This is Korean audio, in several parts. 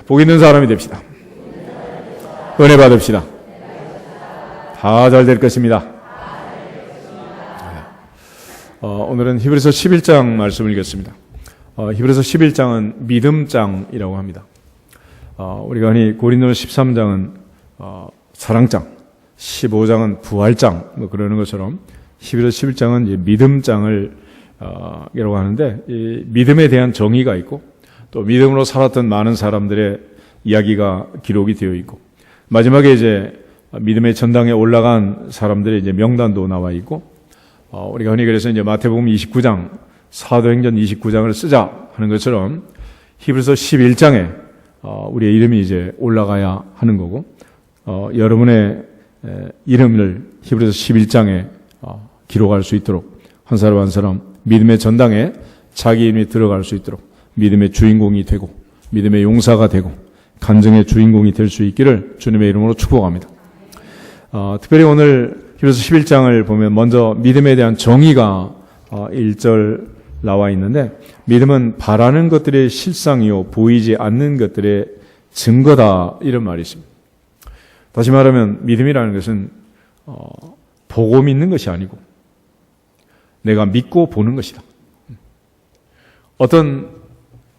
복 있는 사람이 됩시다. 은혜 받읍시다. 다 잘 될 것입니다. 오늘은 히브리서 11장 말씀을 읽겠습니다. 히브리서 11장은 믿음장이라고 합니다. 우리가 흔히 고린도서 13장은 사랑장, 15장은 부활장 그러는 것처럼 히브리서 11장은 이제 믿음장을 이라고 하는데, 이 믿음에 대한 정의가 있고 또 믿음으로 살았던 많은 사람들의 이야기가 기록이 되어 있고, 마지막에 이제 믿음의 전당에 올라간 사람들의 이제 명단도 나와 있고, 우리가 흔히 그래서 이제 마태복음 29장, 사도행전 29장을 쓰자 하는 것처럼 히브리서 11장에 우리의 이름이 이제 올라가야 하는 거고, 여러분의 이름을 히브리서 11장에 기록할 수 있도록 한 사람 한 사람 믿음의 전당에 자기 이름이 들어갈 수 있도록 믿음의 주인공이 되고 믿음의 용사가 되고 간증의 주인공이 될 수 있기를 주님의 이름으로 축복합니다. 특별히 오늘 히브리서 11장을 보면 먼저 믿음에 대한 정의가 1절 나와 있는데, 믿음은 바라는 것들의 실상이요 보이지 않는 것들의 증거다, 이런 말이 있습니다. 다시 말하면 믿음이라는 것은 보고 믿는 것이 아니고 내가 믿고 보는 것이다. 어떤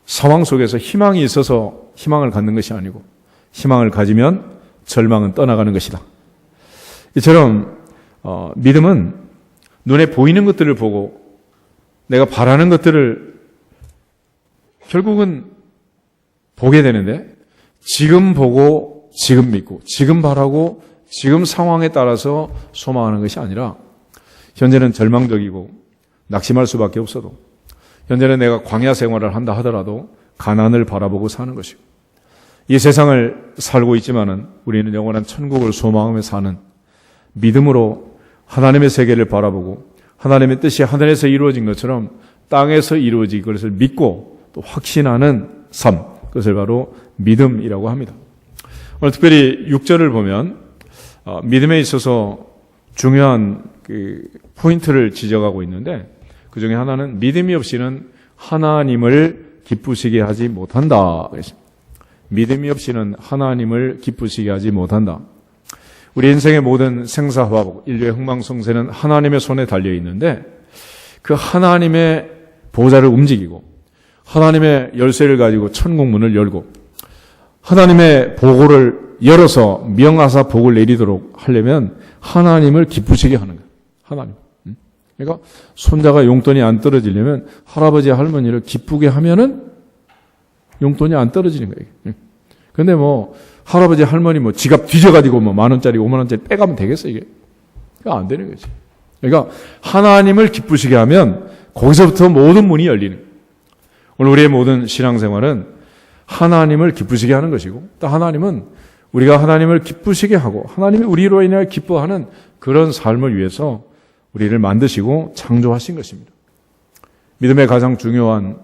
상황 속에서 희망이 있어서 희망을 갖는 것이 아니고 희망을 가지면 절망은 떠나가는 것이다. 이처럼 믿음은 눈에 보이는 것들을 보고 내가 바라는 것들을 결국은 보게 되는데, 지금 보고 지금 믿고 지금 바라고 지금 상황에 따라서 소망하는 것이 아니라, 현재는 절망적이고 낙심할 수밖에 없어도, 현재는 내가 광야 생활을 한다 하더라도 가난을 바라보고 사는 것이고, 이 세상을 살고 있지만은 우리는 영원한 천국을 소망하며 사는 믿음으로 하나님의 세계를 바라보고 하나님의 뜻이 하늘에서 이루어진 것처럼 땅에서 이루어진 것을 믿고 또 확신하는 삶, 그것을 바로 믿음이라고 합니다. 오늘 특별히 6절을 보면 믿음에 있어서 중요한 포인트를 지적하고 있는데, 그 중에 하나는 믿음이 없이는 하나님을 기쁘시게 하지 못한다. 믿음이 없이는 하나님을 기쁘시게 하지 못한다. 우리 인생의 모든 생사화복, 인류의 흥망성쇠는 하나님의 손에 달려 있는데, 그 하나님의 보좌를 움직이고 하나님의 열쇠를 가지고 천국문을 열고 하나님의 보고를 열어서 명하사 복을 내리도록 하려면 하나님을 기쁘시게 하는 거예요. 하나님. 그러니까 손자가 용돈이 안 떨어지려면 할아버지 할머니를 기쁘게 하면은 용돈이 안 떨어지는 거예요. 근데 할아버지 할머니 지갑 뒤져가지고 10,000원짜리 50,000원짜리 빼가면 되겠어, 이게? 안 되는 거지. 그러니까 하나님을 기쁘시게 하면 거기서부터 모든 문이 열리는 거예요. 오늘 우리의 모든 신앙생활은 하나님을 기쁘시게 하는 것이고, 또 하나님은 우리가 하나님을 기쁘시게 하고 하나님이 우리로 인하여 기뻐하는 그런 삶을 위해서 우리를 만드시고 창조하신 것입니다. 믿음의 가장 중요한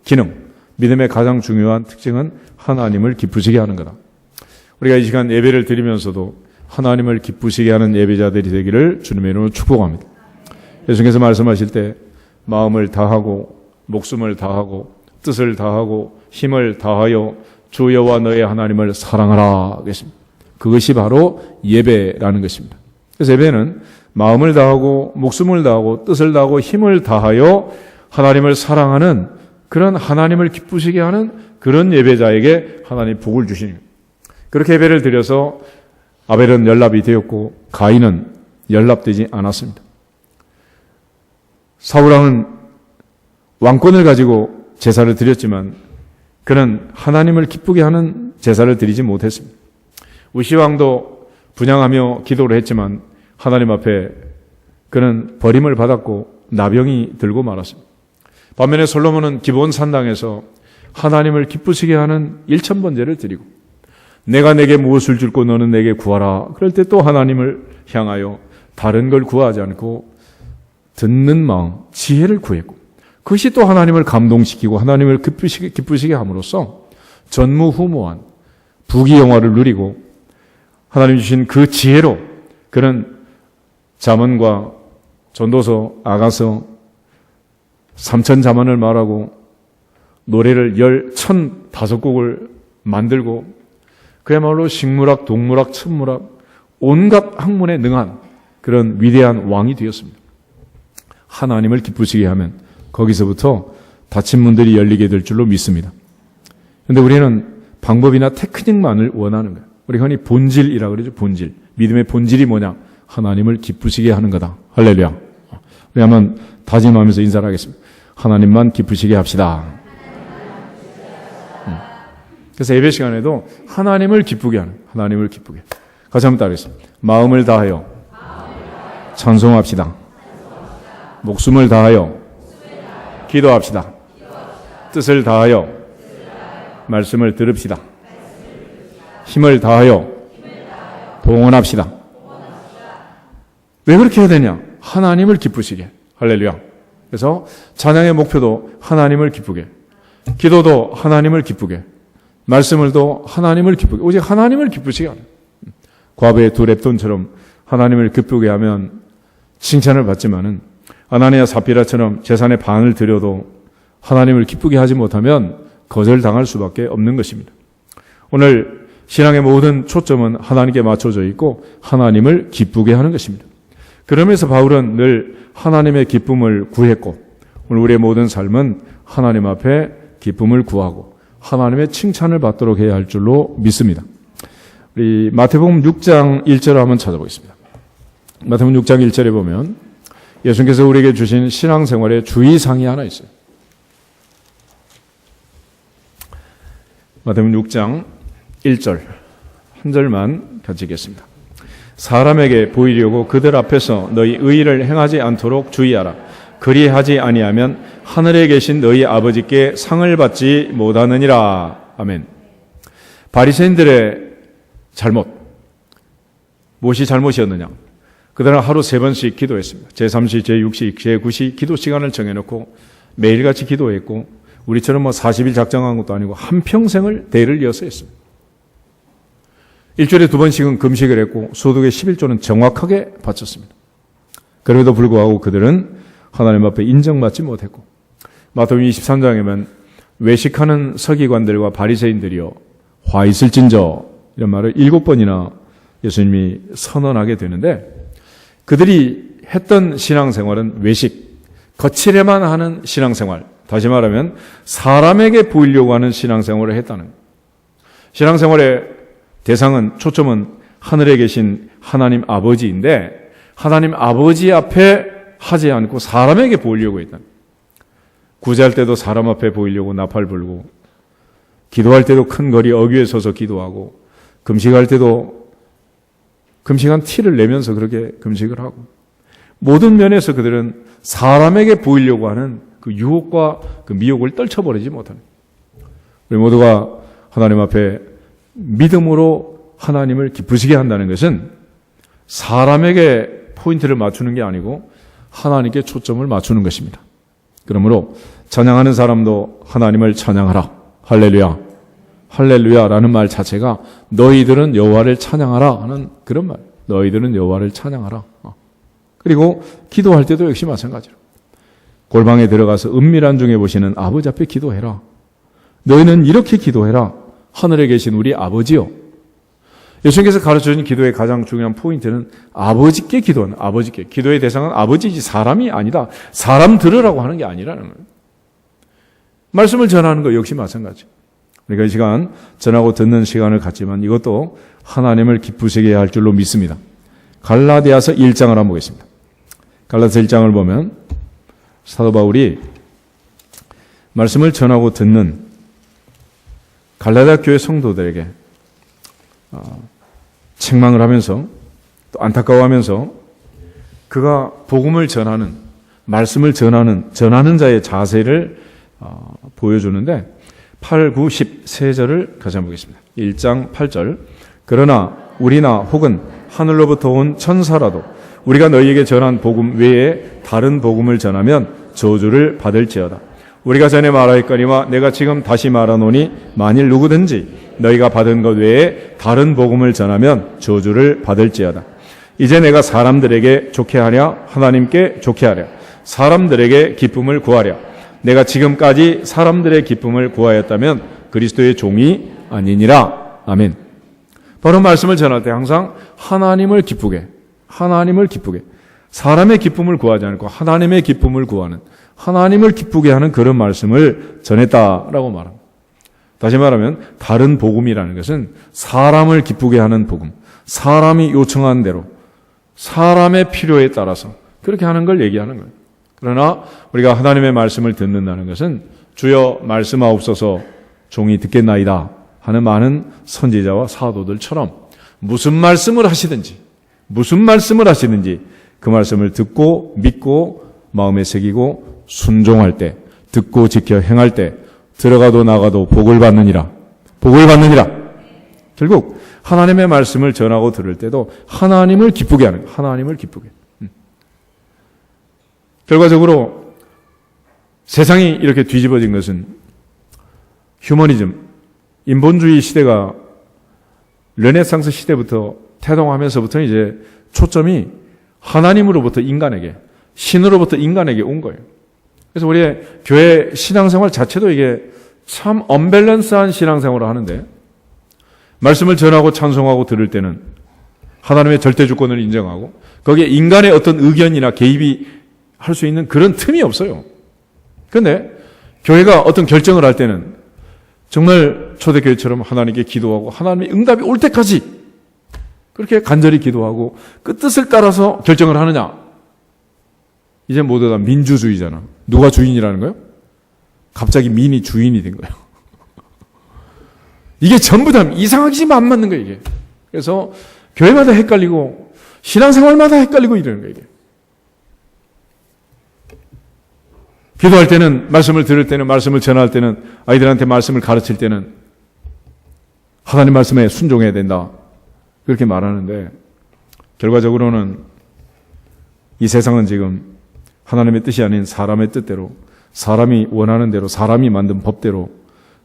기능, 믿음의 가장 중요한 특징은 하나님을 기쁘시게 하는 거다. 우리가 이 시간 예배를 드리면서도 하나님을 기쁘시게 하는 예배자들이 되기를 주님의 이름으로 축복합니다. 예수님께서 말씀하실 때 마음을 다하고 목숨을 다하고 뜻을 다하고 힘을 다하여 주 여호와 너의 하나님을 사랑하라 하겠습니다. 그것이 바로 예배라는 것입니다. 그래서 예배는 마음을 다하고 목숨을 다하고 뜻을 다하고 힘을 다하여 하나님을 사랑하는, 그런 하나님을 기쁘시게 하는 그런 예배자에게 하나님 복을 주시는 거예요. 그렇게 예배를 드려서 아벨은 연락이 되었고 가인은 연락되지 않았습니다. 사울왕은 왕권을 가지고 제사를 드렸지만 그는 하나님을 기쁘게 하는 제사를 드리지 못했습니다. 우시왕도 분향하며 기도를 했지만 하나님 앞에 그는 버림을 받았고 나병이 들고 말았습니다. 반면에 솔로몬은 기브온 산당에서 하나님을 기쁘시게 하는 1000번제를 드리고, 내가 내게 무엇을 줄고 너는 내게 구하라. 그럴 때 또 하나님을 향하여 다른 걸 구하지 않고 듣는 마음, 지혜를 구했고, 그것이 또 하나님을 감동시키고 하나님을 기쁘시게 함으로써 전무후무한 부귀영화를 누리고 하나님 주신 그 지혜로 그는 잠언과 전도서, 아가서, 3000 잠언을 말하고 노래를 10,005곡을 만들고 그야말로 식물학, 동물학, 천문학 온갖 학문에 능한 그런 위대한 왕이 되었습니다. 하나님을 기쁘시게 하면 거기서부터 닫힌 문들이 열리게 될 줄로 믿습니다. 그런데 우리는 방법이나 테크닉만을 원하는 거예요. 우리 흔히 본질이라고 그러죠. 본질. 믿음의 본질이 뭐냐? 하나님을 기쁘시게 하는 거다. 할렐루야. 우리 한번 다짐하면서 인사를 하겠습니다. 하나님만 기쁘시게 합시다. 그래서 예배 시간에도 하나님을 기쁘게 하는, 하나님을 기쁘게. 같이 한번 따르겠습니다. 마음을 다하여 찬송합시다. 목숨을 다하여 기도합시다. 뜻을 다하여 말씀을 들읍시다. 힘을 다하여 봉헌합시다. 왜 그렇게 해야 되냐? 하나님을 기쁘시게. 할렐루야. 그래서 찬양의 목표도 하나님을 기쁘게, 기도도 하나님을 기쁘게, 말씀을도 하나님을 기쁘게, 오직 하나님을 기쁘시게 하는. 과부의 두 랩돈처럼 하나님을 기쁘게 하면 칭찬을 받지만은 아나니아 삽비라처럼 재산의 반을 드려도 하나님을 기쁘게 하지 못하면 거절당할 수밖에 없는 것입니다. 오늘 신앙의 모든 초점은 하나님께 맞춰져 있고 하나님을 기쁘게 하는 것입니다. 그러면서 바울은 늘 하나님의 기쁨을 구했고 오늘 우리의 모든 삶은 하나님 앞에 기쁨을 구하고 하나님의 칭찬을 받도록 해야 할 줄로 믿습니다. 우리 마태복음 6장 1절을 한번 찾아보겠습니다. 마태복음 6장 1절에 보면 예수님께서 우리에게 주신 신앙생활의 주의사항이 하나 있어요. 마태복음 6장 1절 한 절만 같이 읽겠습니다. 사람에게 보이려고 그들 앞에서 너희 의의를 행하지 않도록 주의하라. 그리하지 아니하면 하늘에 계신 너희 아버지께 상을 받지 못하느니라. 아멘. 바리새인들의 잘못, 무엇이 잘못이었느냐? 그들은 하루 3번씩 기도했습니다. 제3시, 제6시, 제9시 기도 시간을 정해놓고 매일같이 기도했고 우리처럼 40일 작정한 것도 아니고 한평생을 대를 이어서 했습니다. 일주일에 2번씩은 금식을 했고 소득의 11조는 정확하게 바쳤습니다. 그럼에도 불구하고 그들은 하나님 앞에 인정받지 못했고 마태복음 23장에는 외식하는 서기관들과 바리새인들이여 화 있을진저 이런 말을 7번이나 예수님이 선언하게 되는데 그들이 했던 신앙생활은 외식, 거칠에만 하는 신앙생활, 다시 말하면 사람에게 보이려고 하는 신앙생활을 했다는 거예요. 신앙생활의 대상은, 초점은 하늘에 계신 하나님 아버지인데 하나님 아버지 앞에 하지 않고 사람에게 보이려고 했다. 구제할 때도 사람 앞에 보이려고 나팔 불고 기도할 때도 큰 거리 어귀에 서서 기도하고 금식할 때도 금식한 티를 내면서 그렇게 금식을 하고 모든 면에서 그들은 사람에게 보이려고 하는 그 유혹과 그 미혹을 떨쳐버리지 못하는 우리 모두가 하나님 앞에 믿음으로 하나님을 기쁘시게 한다는 것은 사람에게 포인트를 맞추는 게 아니고 하나님께 초점을 맞추는 것입니다. 그러므로 찬양하는 사람도 하나님을 찬양하라. 할렐루야. 할렐루야라는 말 자체가 너희들은 여호와를 찬양하라 하는 그런 말. 너희들은 여호와를 찬양하라. 그리고 기도할 때도 역시 마찬가지로 골방에 들어가서 은밀한 중에 보시는 아버지 앞에 기도해라. 너희는 이렇게 기도해라. 하늘에 계신 우리 아버지요. 예수님께서 가르쳐주신 기도의 가장 중요한 포인트는 아버지께 기도하는, 아버지께. 기도의 대상은 아버지지 사람이 아니다. 사람 들으라고 하는 게 아니라는 거예요. 말씀을 전하는 거 역시 마찬가지. 우리가 이 시간 전하고 듣는 시간을 갖지만 이것도 하나님을 기쁘시게 할 줄로 믿습니다. 갈라디아서 1장을 한번 보겠습니다. 갈라디아서 1장을 보면 사도 바울이 말씀을 전하고 듣는 갈라디아 교회 성도들에게 책망을 하면서 또 안타까워하면서 그가 복음을 전하는, 말씀을 전하는 자의 자세를 보여주는데 8, 9, 10 세 절을 같이 한번 보겠습니다. 1장 8절 그러나 우리나 혹은 하늘로부터 온 천사라도 우리가 너희에게 전한 복음 외에 다른 복음을 전하면 저주를 받을지어다. 우리가 전에 말하였거니와 내가 지금 다시 말하노니 만일 누구든지 너희가 받은 것 외에 다른 복음을 전하면 저주를 받을지어다. 이제 내가 사람들에게 좋게 하랴 하나님께 좋게 하랴 사람들에게 기쁨을 구하랴. 내가 지금까지 사람들의 기쁨을 구하였다면 그리스도의 종이 아니니라. 아멘. 바로 말씀을 전할 때 항상 하나님을 기쁘게, 사람의 기쁨을 구하지 않고 하나님의 기쁨을 구하는, 하나님을 기쁘게 하는 그런 말씀을 전했다라고 말합니다. 다시 말하면 다른 복음이라는 것은 사람을 기쁘게 하는 복음, 사람이 요청한 대로 사람의 필요에 따라서 그렇게 하는 걸 얘기하는 거예요. 그러나 우리가 하나님의 말씀을 듣는다는 것은 주여 말씀하옵소서 종이 듣겠나이다 하는 많은 선지자와 사도들처럼 무슨 말씀을 하시든지 그 말씀을 듣고 믿고 마음에 새기고 순종할 때, 듣고 지켜 행할 때 들어가도 나가도 복을 받느니라. 결국 하나님의 말씀을 전하고 들을 때도 하나님을 기쁘게 하는 거예요. 하나님을 기쁘게. 결과적으로 세상이 이렇게 뒤집어진 것은 휴머니즘, 인본주의 시대가 르네상스 시대부터 태동하면서부터 이제 초점이 하나님으로부터 인간에게, 신으로부터 인간에게 온 거예요. 그래서 우리의 교회 신앙생활 자체도 이게 참 언밸런스한 신앙생활을 하는데, 말씀을 전하고 찬송하고 들을 때는 하나님의 절대 주권을 인정하고 거기에 인간의 어떤 의견이나 개입이 할 수 있는 그런 틈이 없어요. 그런데 교회가 어떤 결정을 할 때는 정말 초대교회처럼 하나님께 기도하고 하나님의 응답이 올 때까지 그렇게 간절히 기도하고 그 뜻을 따라서 결정을 하느냐? 이제 모두 다 민주주의잖아. 누가 주인이라는 거예요? 갑자기 민이 주인이 된 거예요. 이게 전부 다 이상하지만 안 맞는 거예요, 이게. 그래서 교회마다 헷갈리고 신앙생활마다 헷갈리고 이러는 거예요, 이게. 기도할 때는, 말씀을 들을 때는, 말씀을 전할 때는, 아이들한테 말씀을 가르칠 때는 하나님 말씀에 순종해야 된다. 그렇게 말하는데 결과적으로는 이 세상은 지금 하나님의 뜻이 아닌 사람의 뜻대로, 사람이 원하는 대로, 사람이 만든 법대로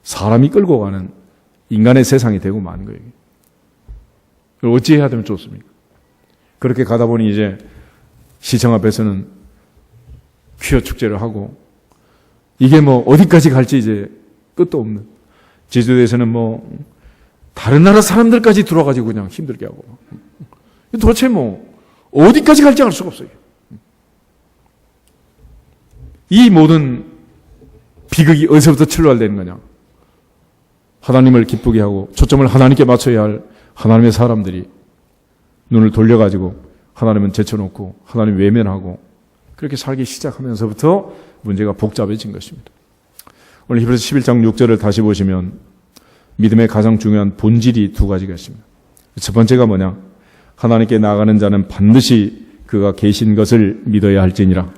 사람이 끌고 가는 인간의 세상이 되고 만 거예요. 그걸 어찌해야 되면 좋습니까? 그렇게 가다 보니 이제 시청 앞에서는 퀴어 축제를 하고 이게 뭐 어디까지 갈지 이제 끝도 없는, 제주도에서는 뭐 다른 나라 사람들까지 들어와가지고 그냥 힘들게 하고 도대체 뭐 어디까지 갈지 알 수가 없어요. 이 모든 비극이 어디서부터 출발되는 거냐? 하나님을 기쁘게 하고 초점을 하나님께 맞춰야 할 하나님의 사람들이 눈을 돌려가지고 하나님은 제쳐놓고 하나님 외면하고 그렇게 살기 시작하면서부터 문제가 복잡해진 것입니다. 오늘 히브리서 11장 6절을 다시 보시면 믿음의 가장 중요한 본질이 두 가지가 있습니다. 첫 번째가 뭐냐? 하나님께 나아가는 자는 반드시 그가 계신 것을 믿어야 할지니라.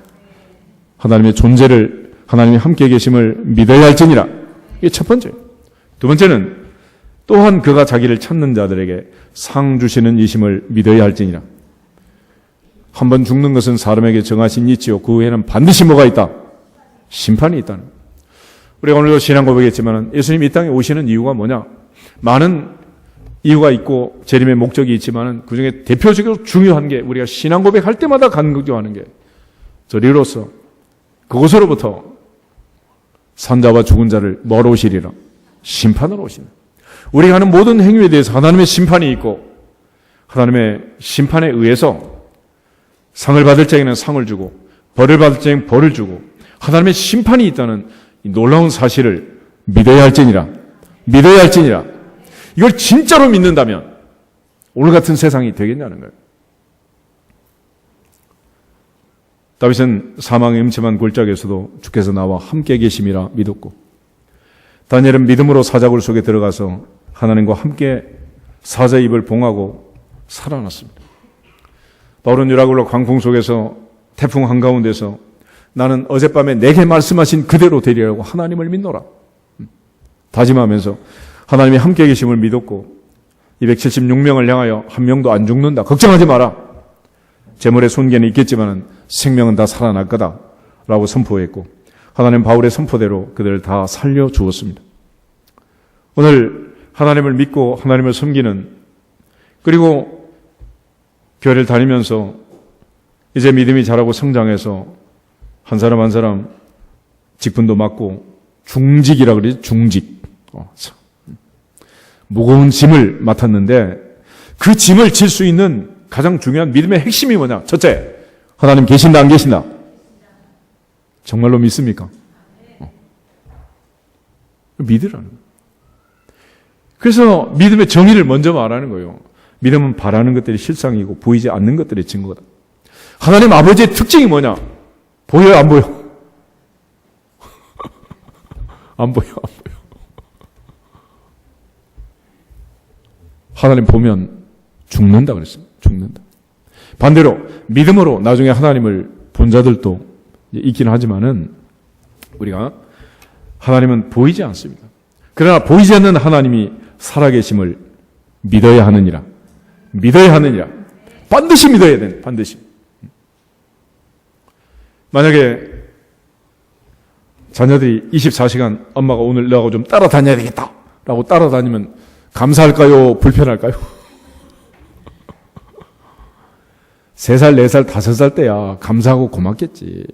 하나님의 존재를, 하나님이 함께 계심을 믿어야 할지니라. 이게 첫 번째예요. 두 번째는 또한 그가 자기를 찾는 자들에게 상 주시는 이심을 믿어야 할지니라. 한 번 죽는 것은 사람에게 정하신 이치요 그 후에는 반드시 뭐가 있다? 심판이 있다는. 우리가 오늘도 신앙 고백했지만 예수님이 이 땅에 오시는 이유가 뭐냐? 많은 이유가 있고 재림의 목적이 있지만 그중에 대표적으로 중요한 게 우리가 신앙 고백할 때마다 간구하는 게 저리로서 그곳으로부터 산자와 죽은 자를 뭐로 오시리라? 심판으로 오시는. 우리가 하는 모든 행위에 대해서 하나님의 심판이 있고 하나님의 심판에 의해서 상을 받을 자에게는 상을 주고 벌을 받을 자에게는 벌을 주고 하나님의 심판이 있다는 이 놀라운 사실을 믿어야 할지니라. 이걸 진짜로 믿는다면 오늘 같은 세상이 되겠냐는 거예요. 다윗은 사망의 음침한 골짜기에서도 주께서 나와 함께 계심이라 믿었고, 다니엘은 믿음으로 사자굴 속에 들어가서 하나님과 함께 사자의 입을 봉하고 살아났습니다. 바울은 유라굴로 광풍 속에서 태풍 한가운데서 나는 어젯밤에 내게 말씀하신 그대로 되리라고 하나님을 믿노라 다짐하면서 하나님이 함께 계심을 믿었고 276명을 향하여 한 명도 안 죽는다. 걱정하지 마라. 재물의 손괴는 있겠지만 생명은 다 살아날 거다 라고 선포했고 하나님 바울의 선포대로 그들을 다 살려주었습니다. 오늘 하나님을 믿고 하나님을 섬기는, 그리고 교회를 다니면서 이제 믿음이 자라고 성장해서 한 사람 한 사람 직분도 맡고 중직이라 그러지. 중직. 무거운 짐을 맡았는데 그 짐을 질 수 있는 가장 중요한 믿음의 핵심이 뭐냐? 첫째, 하나님 계신다 안 계신다? 정말로 믿습니까? 믿으라는 거예요. 그래서 믿음의 정의를 먼저 말하는 거예요. 믿음은 바라는 것들이 실상이고 보이지 않는 것들이 증거다. 하나님 아버지의 특징이 뭐냐? 보여요, 안 보여? 안 보여, 안 보여. 하나님 보면 죽는다 그랬어요. 죽는다. 반대로 믿음으로 나중에 하나님을 본 자들도 있긴 하지만은 우리가 하나님은 보이지 않습니다. 그러나 보이지 않는 하나님이 살아계심을 믿어야 하느니라. 믿어야 하느니라. 반드시 믿어야 돼. 반드시. 만약에 자녀들이 24시간 엄마가 오늘 너하고 좀 따라다녀야 되겠다 라고 따라다니면 감사할까요? 불편할까요? 3살, 4살, 5살 때야 감사하고 고맙겠지.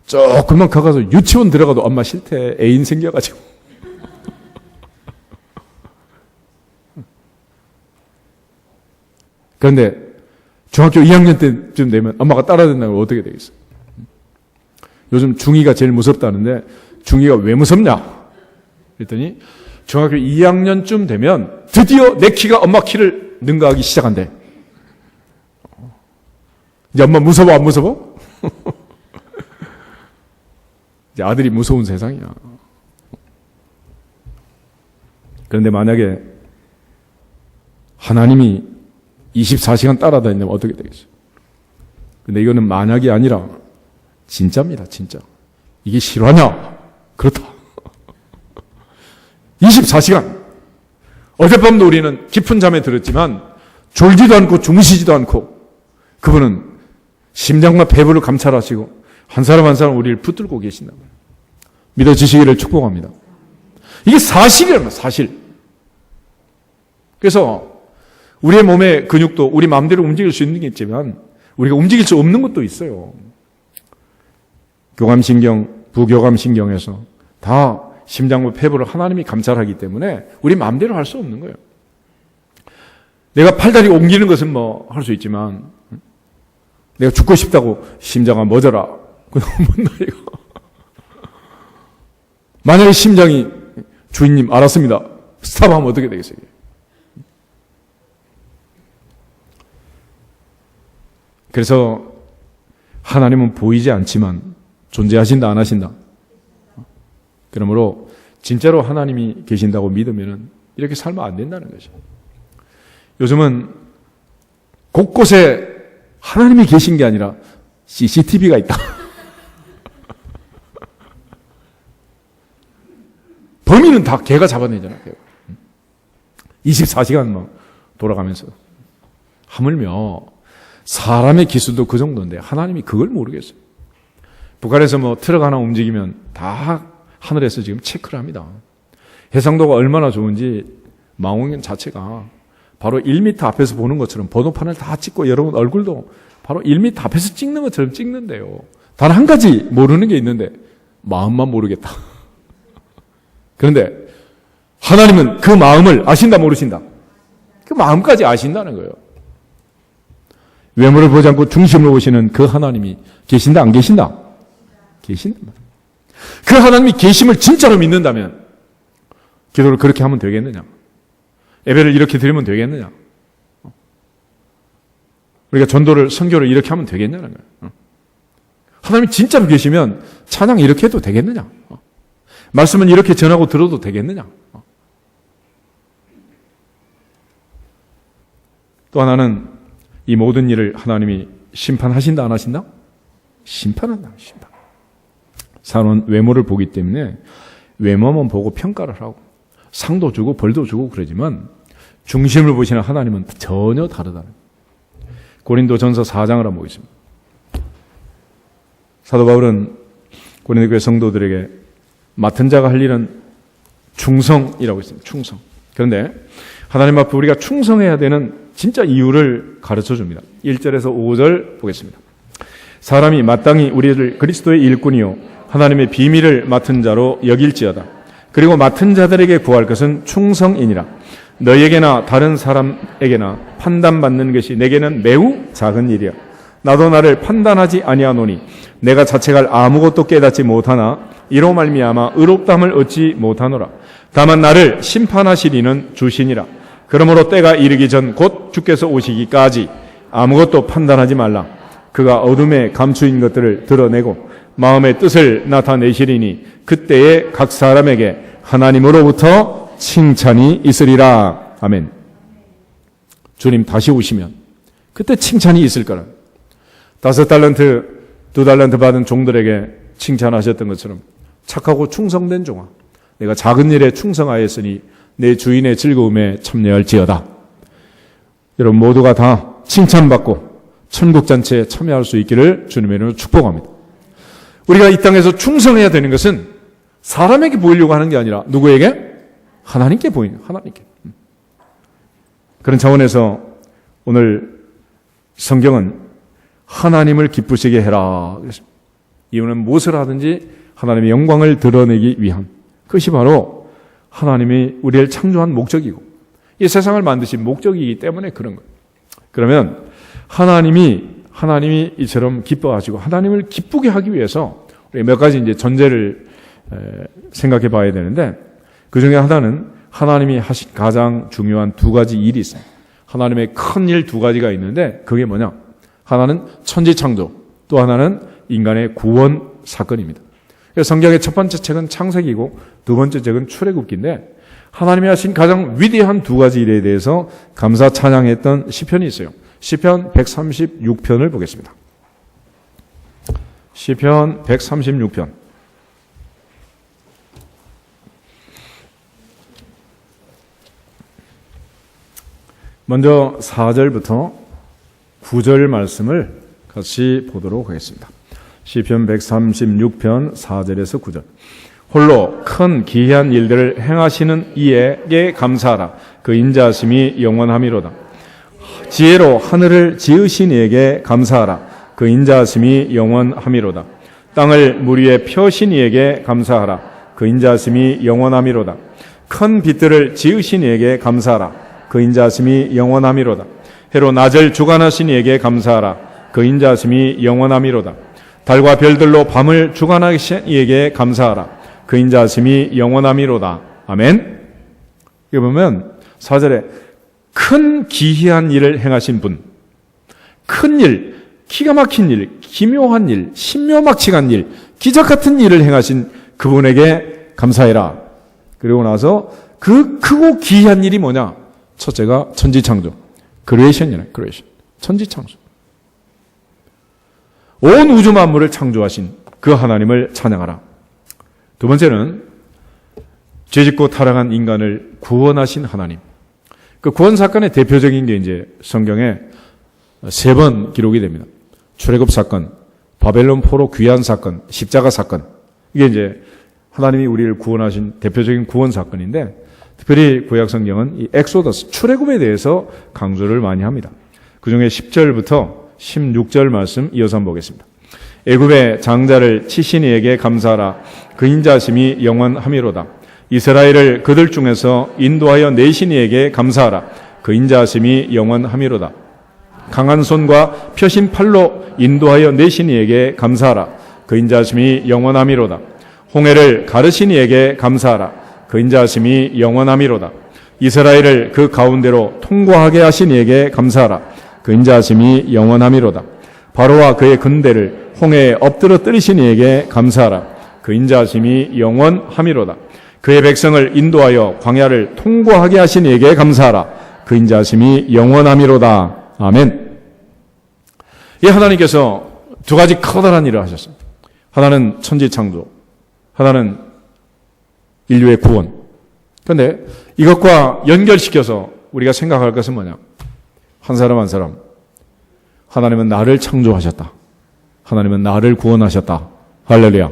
조금만 가서 유치원 들어가도 엄마 싫대. 애인 생겨가지고. 그런데 중학교 2학년 때쯤 되면 엄마가 따라다닌다면 어떻게 되겠어요? 요즘 중2가 제일 무섭다는데 중2가 왜 무섭냐? 그랬더니 중학교 2학년쯤 되면 드디어 내 키가 엄마 키를 능가하기 시작한대. 이제 엄마 무서워 안 무서워? 이제 아들이 무서운 세상이야. 그런데 만약에 하나님이 24시간 따라다니면 어떻게 되겠어요? 근데 이거는 만약이 아니라 진짜입니다, 진짜. 이게 실화냐? 그렇다. 24시간. 어젯밤도 우리는 깊은 잠에 들었지만 졸지도 않고 주무시지도 않고 그분은 심장과 배부를 감찰하시고 한 사람 한 사람 우리를 붙들고 계신다. 믿어지시기를 축복합니다. 이게 사실이라는 사실. 그래서 우리의 몸의 근육도 우리 마음대로 움직일 수 있는 게 있지만 우리가 움직일 수 없는 것도 있어요. 교감신경, 부교감신경에서 다 심장과 폐부를 하나님이 감찰하기 때문에 우리 마음대로 할 수 없는 거예요. 내가 팔다리 옮기는 것은 뭐 할 수 있지만 내가 죽고 싶다고 심장아 멎어라. 그건 못나 이거. 만약에 심장이 주인님 알았습니다. 스탑하면 어떻게 되겠어요? 그래서 하나님은 보이지 않지만 존재하신다 안 하신다? 그러므로 진짜로 하나님이 계신다고 믿으면 이렇게 살면 안 된다는 거죠. 요즘은 곳곳에 하나님이 계신 게 아니라 CCTV가 있다. 범인은 다 걔가 잡아내잖아. 걔가. 24시간 막 돌아가면서. 하물며 사람의 기술도 그 정도인데 하나님이 그걸 모르겠어요. 북한에서 뭐 트럭 하나 움직이면 다 하늘에서 지금 체크를 합니다. 해상도가 얼마나 좋은지 망원경 자체가 바로 1m 앞에서 보는 것처럼 번호판을 다 찍고 여러분 얼굴도 바로 1m 앞에서 찍는 것처럼 찍는데요. 단 한 가지 모르는 게 있는데 마음만 모르겠다. 그런데 하나님은 그 마음을 아신다 모르신다? 그 마음까지 아신다는 거예요. 외모를 보지 않고 중심을 보시는 그 하나님이 계신다 안 계신다? 계신다. 그 하나님이 계심을 진짜로 믿는다면 기도를 그렇게 하면 되겠느냐? 예배를 이렇게 드리면 되겠느냐? 우리가 전도를 선교를 이렇게 하면 되겠냐는 거예요. 하나님이 진짜로 계시면 찬양 이렇게 해도 되겠느냐? 말씀은 이렇게 전하고 들어도 되겠느냐? 또 하나는 이 모든 일을 하나님이 심판하신다 안 하신다? 심판한다. 심판. 사람은 외모를 보기 때문에 외모만 보고 평가를 하고 상도 주고 벌도 주고 그러지만 중심을 보시는 하나님은 전혀 다르다는 거예요. 고린도전서 4장을 한번 보겠습니다. 사도 바울은 고린도 교회 성도들에게 맡은 자가 할 일은 충성이라고 했습니다. 충성. 그런데 하나님 앞에 우리가 충성해야 되는 진짜 이유를 가르쳐 줍니다. 1절에서 5절 보겠습니다. 사람이 마땅히 우리를 그리스도의 일꾼이요 하나님의 비밀을 맡은 자로 여길지어다. 그리고 맡은 자들에게 구할 것은 충성이니라. 너에게나 다른 사람에게나 판단받는 것이 내게는 매우 작은 일이야. 나도 나를 판단하지 아니하노니 내가 자책할 아무것도 깨닫지 못하나 이로 말미암아 의롭다함을 얻지 못하노라. 다만 나를 심판하실 이는 주시니라. 그러므로 때가 이르기 전 곧 주께서 오시기까지 아무것도 판단하지 말라. 그가 어둠에 감추인 것들을 드러내고 마음의 뜻을 나타내시리니 그때에 각 사람에게 하나님으로부터 칭찬이 있으리라. 아멘. 주님 다시 오시면 그때 칭찬이 있을 거라. 5달란트, 2달란트 받은 종들에게 칭찬하셨던 것처럼 착하고 충성된 종아, 내가 작은 일에 충성하였으니 내 주인의 즐거움에 참여할지어다. 여러분 모두가 다 칭찬받고 천국잔치에 참여할 수 있기를 주님의 이름으로 축복합니다. 우리가 이 땅에서 충성해야 되는 것은 사람에게 보이려고 하는 게 아니라 누구에게? 하나님께 보이는 거예요. 하나님께. 그런 차원에서 오늘 성경은 하나님을 기쁘시게 해라. 이유는 무엇을 하든지 하나님의 영광을 드러내기 위한, 그것이 바로 하나님이 우리를 창조한 목적이고 이 세상을 만드신 목적이기 때문에 그런 거예요. 그러면 하나님이 이처럼 기뻐하시고 하나님을 기쁘게 하기 위해서 우리 몇 가지 이제 전제를 생각해 봐야 되는데, 그 중에 하나는 하나님이 하신 가장 중요한 2가지 일이 있어요. 하나님의 큰 일 2가지가 있는데 그게 뭐냐? 하나는 천지창조, 또 하나는 인간의 구원 사건입니다. 성경의 첫 번째 책은 창세기고 두 번째 책은 출애굽기인데, 하나님이 하신 가장 위대한 2가지 일에 대해서 감사 찬양했던 시편이 있어요. 시편 136편을 보겠습니다. 시편 136편. 먼저 4절부터 9절 말씀을 같이 보도록 하겠습니다. 시편 136편 4절에서 9절. 홀로 큰 기이한 일들을 행하시는 이에게 감사하라. 그 인자하심이 영원함이로다. 지혜로 하늘을 지으신 이에게 감사하라. 그 인자하심이 영원함이로다. 땅을 물 위에 펴신 이에게 감사하라. 그 인자하심이 영원함이로다. 큰 빛들을 지으신 이에게 감사하라. 그 인자하심이 영원함이로다. 해로 낮을 주관하신 이에게 감사하라. 그 인자하심이 영원함이로다. 달과 별들로 밤을 주관하신 이에게 감사하라. 그 인자하심이 영원함이로다. 아멘. 여기 보면 4절에 큰 기이한 일을 행하신 분, 큰 일, 기가 막힌 일, 기묘한 일, 신묘막측한 일, 기적 같은 일을 행하신 그분에게 감사해라. 그리고 나서 그 크고 기이한 일이 뭐냐? 첫째가 천지창조, 크리에이션이네. 크리에이션, 천지창조. 온 우주 만물을 창조하신 그 하나님을 찬양하라. 두 번째는 죄짓고 타락한 인간을 구원하신 하나님. 그 구원 사건의 대표적인 게 이제 성경에 3번 기록이 됩니다. 출애굽 사건, 바벨론 포로 귀환 사건, 십자가 사건. 이게 이제 하나님이 우리를 구원하신 대표적인 구원 사건인데, 특별히 구약 성경은 이 엑소더스, 출애굽에 대해서 강조를 많이 합니다. 그 중에 10절부터 16절 말씀 이어서 한번 보겠습니다. 애굽의 장자를 치신 이에게 감사하라. 그 인자하심이 영원함이로다. 이스라엘을 그들 중에서 인도하여 내신 이에게 감사하라. 그 인자하심이 영원함이로다. 강한 손과 펴신 팔로 인도하여 내신 이에게 감사하라. 그 인자하심이 영원함이로다. 홍해를 가르신 이에게 감사하라. 그 인자하심이 영원함이로다. 이스라엘을 그 가운데로 통과하게 하신 이에게 감사하라. 그 인자하심이 영원함이로다. 바로와 그의 군대를 홍해에 엎드러 뜨리신 이에게 감사하라. 그 인자하심이 영원함이로다. 그의 백성을 인도하여 광야를 통과하게 하신 이에게 감사하라. 그 인자하심이 영원함이로다. 아멘. 이 하나님께서 2가지 커다란 일을 하셨습니다. 하나는 천지창조, 하나는 인류의 구원. 그런데 이것과 연결시켜서 우리가 생각할 것은 뭐냐? 한 사람 한 사람, 하나님은 나를 창조하셨다. 하나님은 나를 구원하셨다. 할렐루야.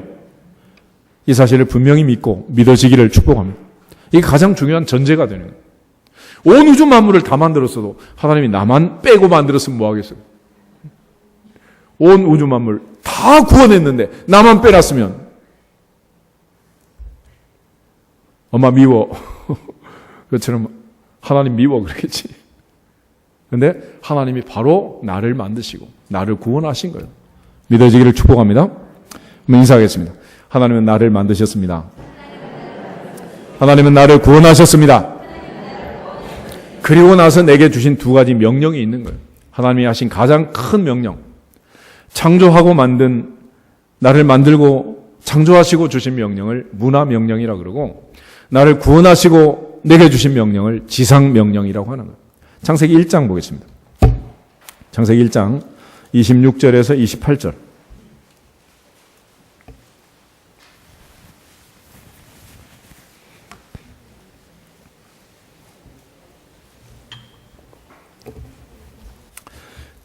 이 사실을 분명히 믿고 믿어지기를 축복합니다. 이게 가장 중요한 전제가 되는 거예요. 온 우주 만물을 다 만들었어도 하나님이 나만 빼고 만들었으면 뭐 하겠어요? 온 우주 만물 다 구원했는데 나만 빼놨으면 엄마 미워. 그것처럼 하나님 미워 그러겠지. 근데 하나님이 바로 나를 만드시고 나를 구원하신 거예요. 믿어지기를 축복합니다. 한번 인사하겠습니다. 하나님은 나를 만드셨습니다. 하나님은 나를 구원하셨습니다. 그리고 나서 내게 주신 두 가지 명령이 있는 거예요. 하나님이 하신 가장 큰 명령. 창조하고 만든, 나를 만들고 창조하시고 주신 명령을 문화 명령이라고 그러고, 나를 구원하시고 내게 주신 명령을 지상 명령이라고 하는 거예요. 창세기 1장 보겠습니다. 창세기 1장 26절에서 28절.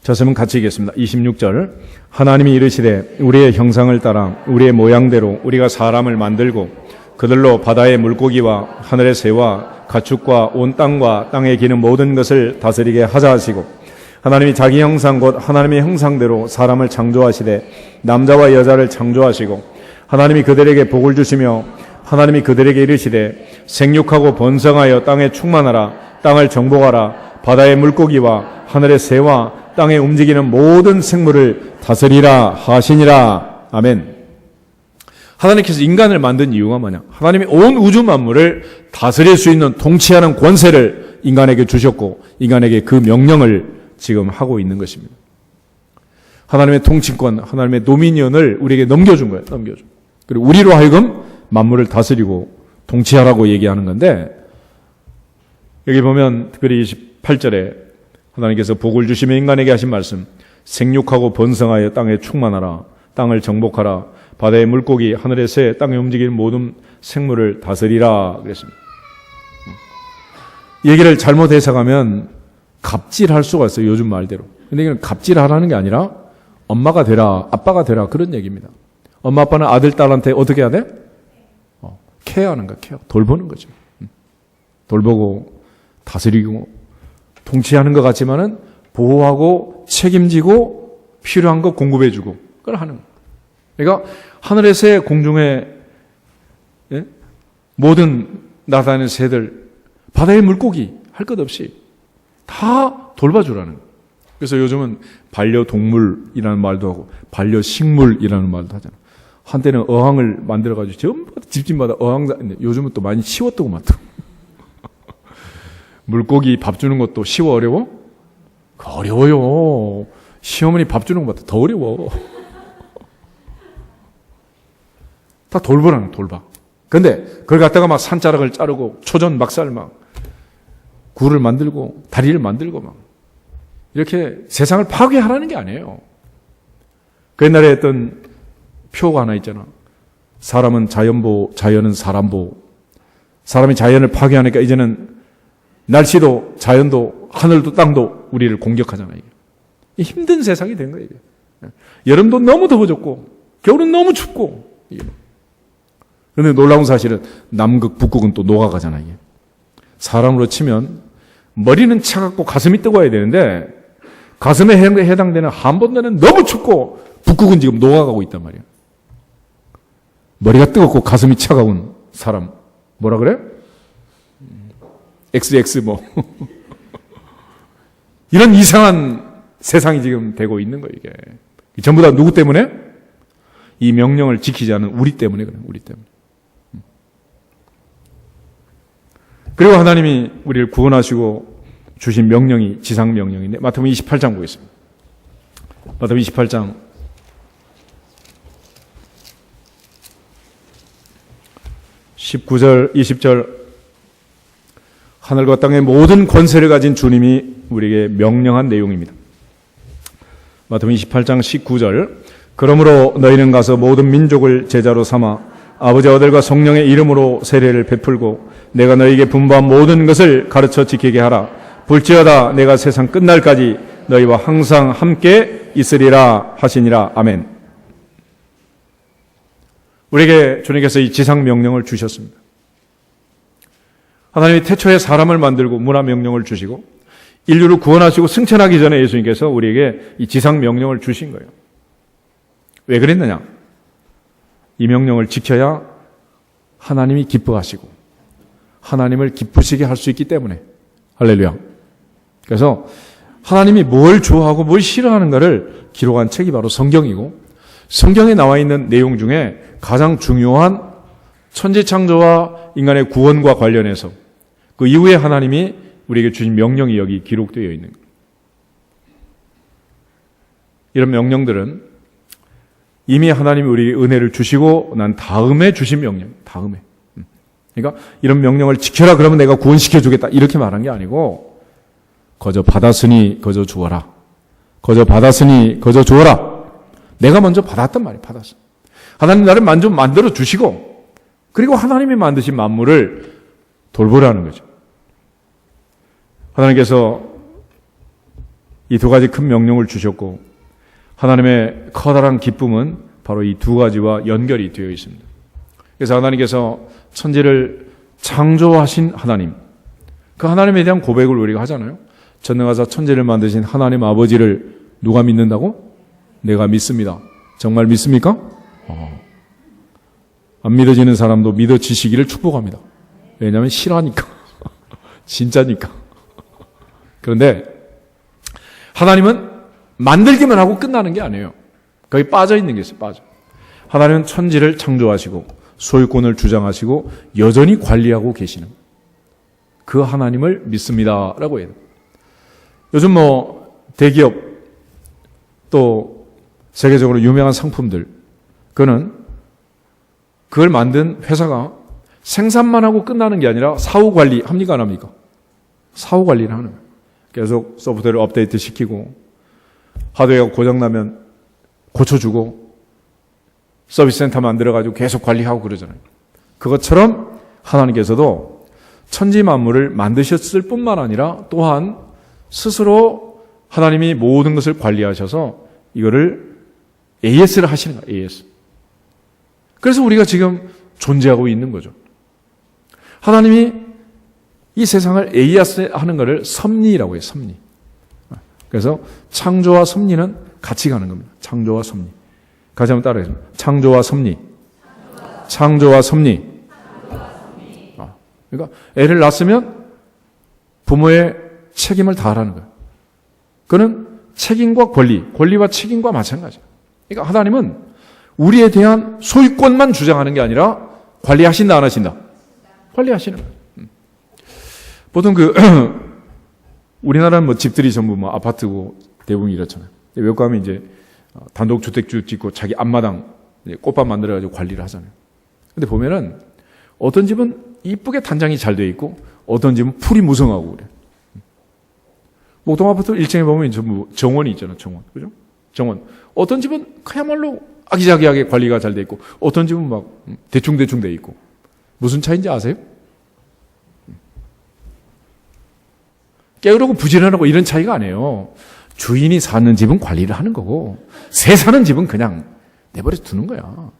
저서면 같이 읽겠습니다. 26절. 하나님이 이르시되 우리의 형상을 따라 우리의 모양대로 우리가 사람을 만들고 그들로 바다의 물고기와 하늘의 새와 가축과 온 땅과 땅에 기는 모든 것을 다스리게 하자 하시고, 하나님이 자기 형상 곧 하나님의 형상대로 사람을 창조하시되 남자와 여자를 창조하시고, 하나님이 그들에게 복을 주시며 하나님이 그들에게 이르시되 생육하고 번성하여 땅에 충만하라. 땅을 정복하라. 바다의 물고기와 하늘의 새와 땅에 움직이는 모든 생물을 다스리라 하시니라. 아멘. 하나님께서 인간을 만든 이유가 뭐냐? 하나님이 온 우주 만물을 다스릴 수 있는 통치하는 권세를 인간에게 주셨고, 인간에게 그 명령을 지금 하고 있는 것입니다. 하나님의 통치권, 하나님의 도미니언을 우리에게 넘겨준 거예요. 넘겨준. 그리고 우리로 하여금 만물을 다스리고 통치하라고 얘기하는 건데, 여기 보면 특별히 28절에 하나님께서 복을 주시며 인간에게 하신 말씀, 생육하고 번성하여 땅에 충만하라. 땅을 정복하라. 바다의 물고기, 하늘의 새, 땅에 움직이는 모든 생물을 다스리라 그랬습니다. 얘기를 잘못 해석하면 갑질할 수가 있어요. 요즘 말대로. 근데 이건 갑질하라는 게 아니라 엄마가 되라, 아빠가 되라, 그런 얘기입니다. 엄마 아빠는 아들 딸한테 어떻게 해야 돼? 케어하는 거야. 케어. 돌보는 거죠. 돌보고 다스리고 통치하는 것 같지만은 보호하고 책임지고 필요한 거 공급해주고 그걸 하는 거예요. 그러니까 하늘의 새, 공중의 모든 나다니는 새들, 바다의 물고기 할 것 없이 다 돌봐주라는 거예요. 그래서 요즘은 반려동물이라는 말도 하고 반려식물이라는 말도 하잖아요. 한때는 어항을 만들어가지고 전부 집집마다 어항, 요즘은 또 많이 치웠다고 많더라고요. 물고기 밥 주는 것도 쉬워 어려워? 어려워요. 시어머니 밥 주는 것보다 더 어려워. 다 돌보라는 돌봐. 근데 그걸 갖다가 막 산자락을 자르고 초전 막살 막 굴을 만들고 다리를 만들고 막 이렇게 세상을 파괴하라는 게 아니에요. 그 옛날에 했던 표가 하나 있잖아. 사람은 자연보호, 자연은 사람보호. 사람이 자연을 파괴하니까 이제는 날씨도 자연도 하늘도 땅도 우리를 공격하잖아요. 이게 힘든 세상이 된 거예요. 이게. 여름도 너무 더워졌고 겨울은 너무 춥고. 그런데 놀라운 사실은 남극 북극은 또 녹아가잖아요. 이게. 사람으로 치면 머리는 차갑고 가슴이 뜨거워야 되는데 가슴에 해당되는 한반도는 너무 춥고 북극은 지금 녹아가고 있단 말이에요. 머리가 뜨겁고 가슴이 차가운 사람 뭐라 그래? XX 뭐 이런 이상한 세상이 지금 되고 있는 거예요. 이게 전부 다 누구 때문에? 이 명령을 지키지 않은 우리 때문에 그래요. 우리 때문에. 그리고 하나님이 우리를 구원하시고 주신 명령이 지상 명령인데 마태복음 28장 보겠습니다. 마태복음 28장 19절 20절 하늘과 땅의 모든 권세를 가진 주님이 우리에게 명령한 내용입니다. 마태복음 28장 19절 그러므로 너희는 가서 모든 민족을 제자로 삼아 아버지와 아들과 성령의 이름으로 세례를 베풀고 내가 너희에게 분부한 모든 것을 가르쳐 지키게 하라. 볼지어다 내가 세상 끝날까지 너희와 항상 함께 있으리라 하시니라. 아멘. 우리에게 주님께서 이 지상 명령을 주셨습니다. 하나님이 태초에 사람을 만들고 문화 명령을 주시고 인류를 구원하시고 승천하기 전에 예수님께서 우리에게 이 지상 명령을 주신 거예요. 왜 그랬느냐? 이 명령을 지켜야 하나님이 기뻐하시고 하나님을 기쁘시게 할 수 있기 때문에. 할렐루야. 그래서 하나님이 뭘 좋아하고 뭘 싫어하는가를 기록한 책이 바로 성경이고, 성경에 나와 있는 내용 중에 가장 중요한 천지 창조와 인간의 구원과 관련해서 그 이후에 하나님이 우리에게 주신 명령이 여기 기록되어 있는 거예요. 이런 명령들은 이미 하나님이 우리에게 은혜를 주시고 난 다음에 주신 명령, 다음에. 그러니까 이런 명령을 지켜라 그러면 내가 구원시켜 주겠다 이렇게 말한 게 아니고, 거저 받았으니 거저 주어라. 거저 받았으니 거저 주어라. 내가 먼저 받았단 말이에요. 받았어. 하나님 나를 먼저 만들어 주시고, 그리고 하나님이 만드신 만물을 돌보라는 거죠. 하나님께서 이 두 가지 큰 명령을 주셨고, 하나님의 커다란 기쁨은 바로 이 두 가지와 연결이 되어 있습니다. 그래서 하나님께서 천지를 창조하신 하나님, 그 하나님에 대한 고백을 우리가 하잖아요. 전능하사 천지를 만드신 하나님 아버지를 누가 믿는다고? 내가 믿습니다. 정말 믿습니까? 안 믿어지는 사람도 믿어지시기를 축복합니다. 왜냐하면 실화니까. 진짜니까. 그런데 하나님은 만들기만 하고 끝나는 게 아니에요. 거기 빠져 있는 게 있어요. 빠져. 하나님은 천지를 창조하시고 소유권을 주장하시고 여전히 관리하고 계시는 그 하나님을 믿습니다라고 해요. 요즘 대기업 또 세계적으로 유명한 상품들, 그걸 만든 회사가 생산만 하고 끝나는 게 아니라 사후 관리 합니까 안 합니까? 사후 관리를 하는 거예요. 계속 소프트웨어를 업데이트 시키고, 하드웨어가 고장나면 고쳐주고, 서비스 센터 만들어가지고 계속 관리하고 그러잖아요. 그것처럼 하나님께서도 천지 만물을 만드셨을 뿐만 아니라 또한 스스로 하나님이 모든 것을 관리하셔서 이거를 AS를 하시는 거예요. AS. 그래서 우리가 지금 존재하고 있는 거죠. 하나님이 이 세상을 AS 하는 것을 섭리라고 해요. 섭리. 그래서 창조와 섭리는 같이 가는 겁니다. 창조와 섭리. 같이 한번 따라해보세요. 창조와 섭리. 창조와 섭리. 그러니까 애를 낳았으면 부모의 책임을 다하라는 거예요. 그는 책임과 권리와 책임과 마찬가지예요. 그러니까 하나님은 우리에 대한 소유권만 주장하는 게 아니라 관리하신다 안 하신다? 관리하시는 거예요. 보통 우리나라는 집들이 전부 아파트고 대부분 이렇잖아요. 외국 가면 이제 단독주택주 짓고 자기 앞마당 꽃밭 만들어가지고 관리를 하잖아요. 근데 보면은 어떤 집은 이쁘게 단장이 잘 되어 있고 어떤 집은 풀이 무성하고 그래. 목동 아파트 1층에 보면 전부 정원이 있잖아요. 정원. 그죠? 정원. 어떤 집은 그야말로 아기자기하게 관리가 잘 되어 있고 어떤 집은 막 대충대충 되어 있고. 무슨 차이인지 아세요? 게으르고 부지런하고 이런 차이가 아니에요. 주인이 사는 집은 관리를 하는 거고 새 사는 집은 그냥 내버려 두는 거야.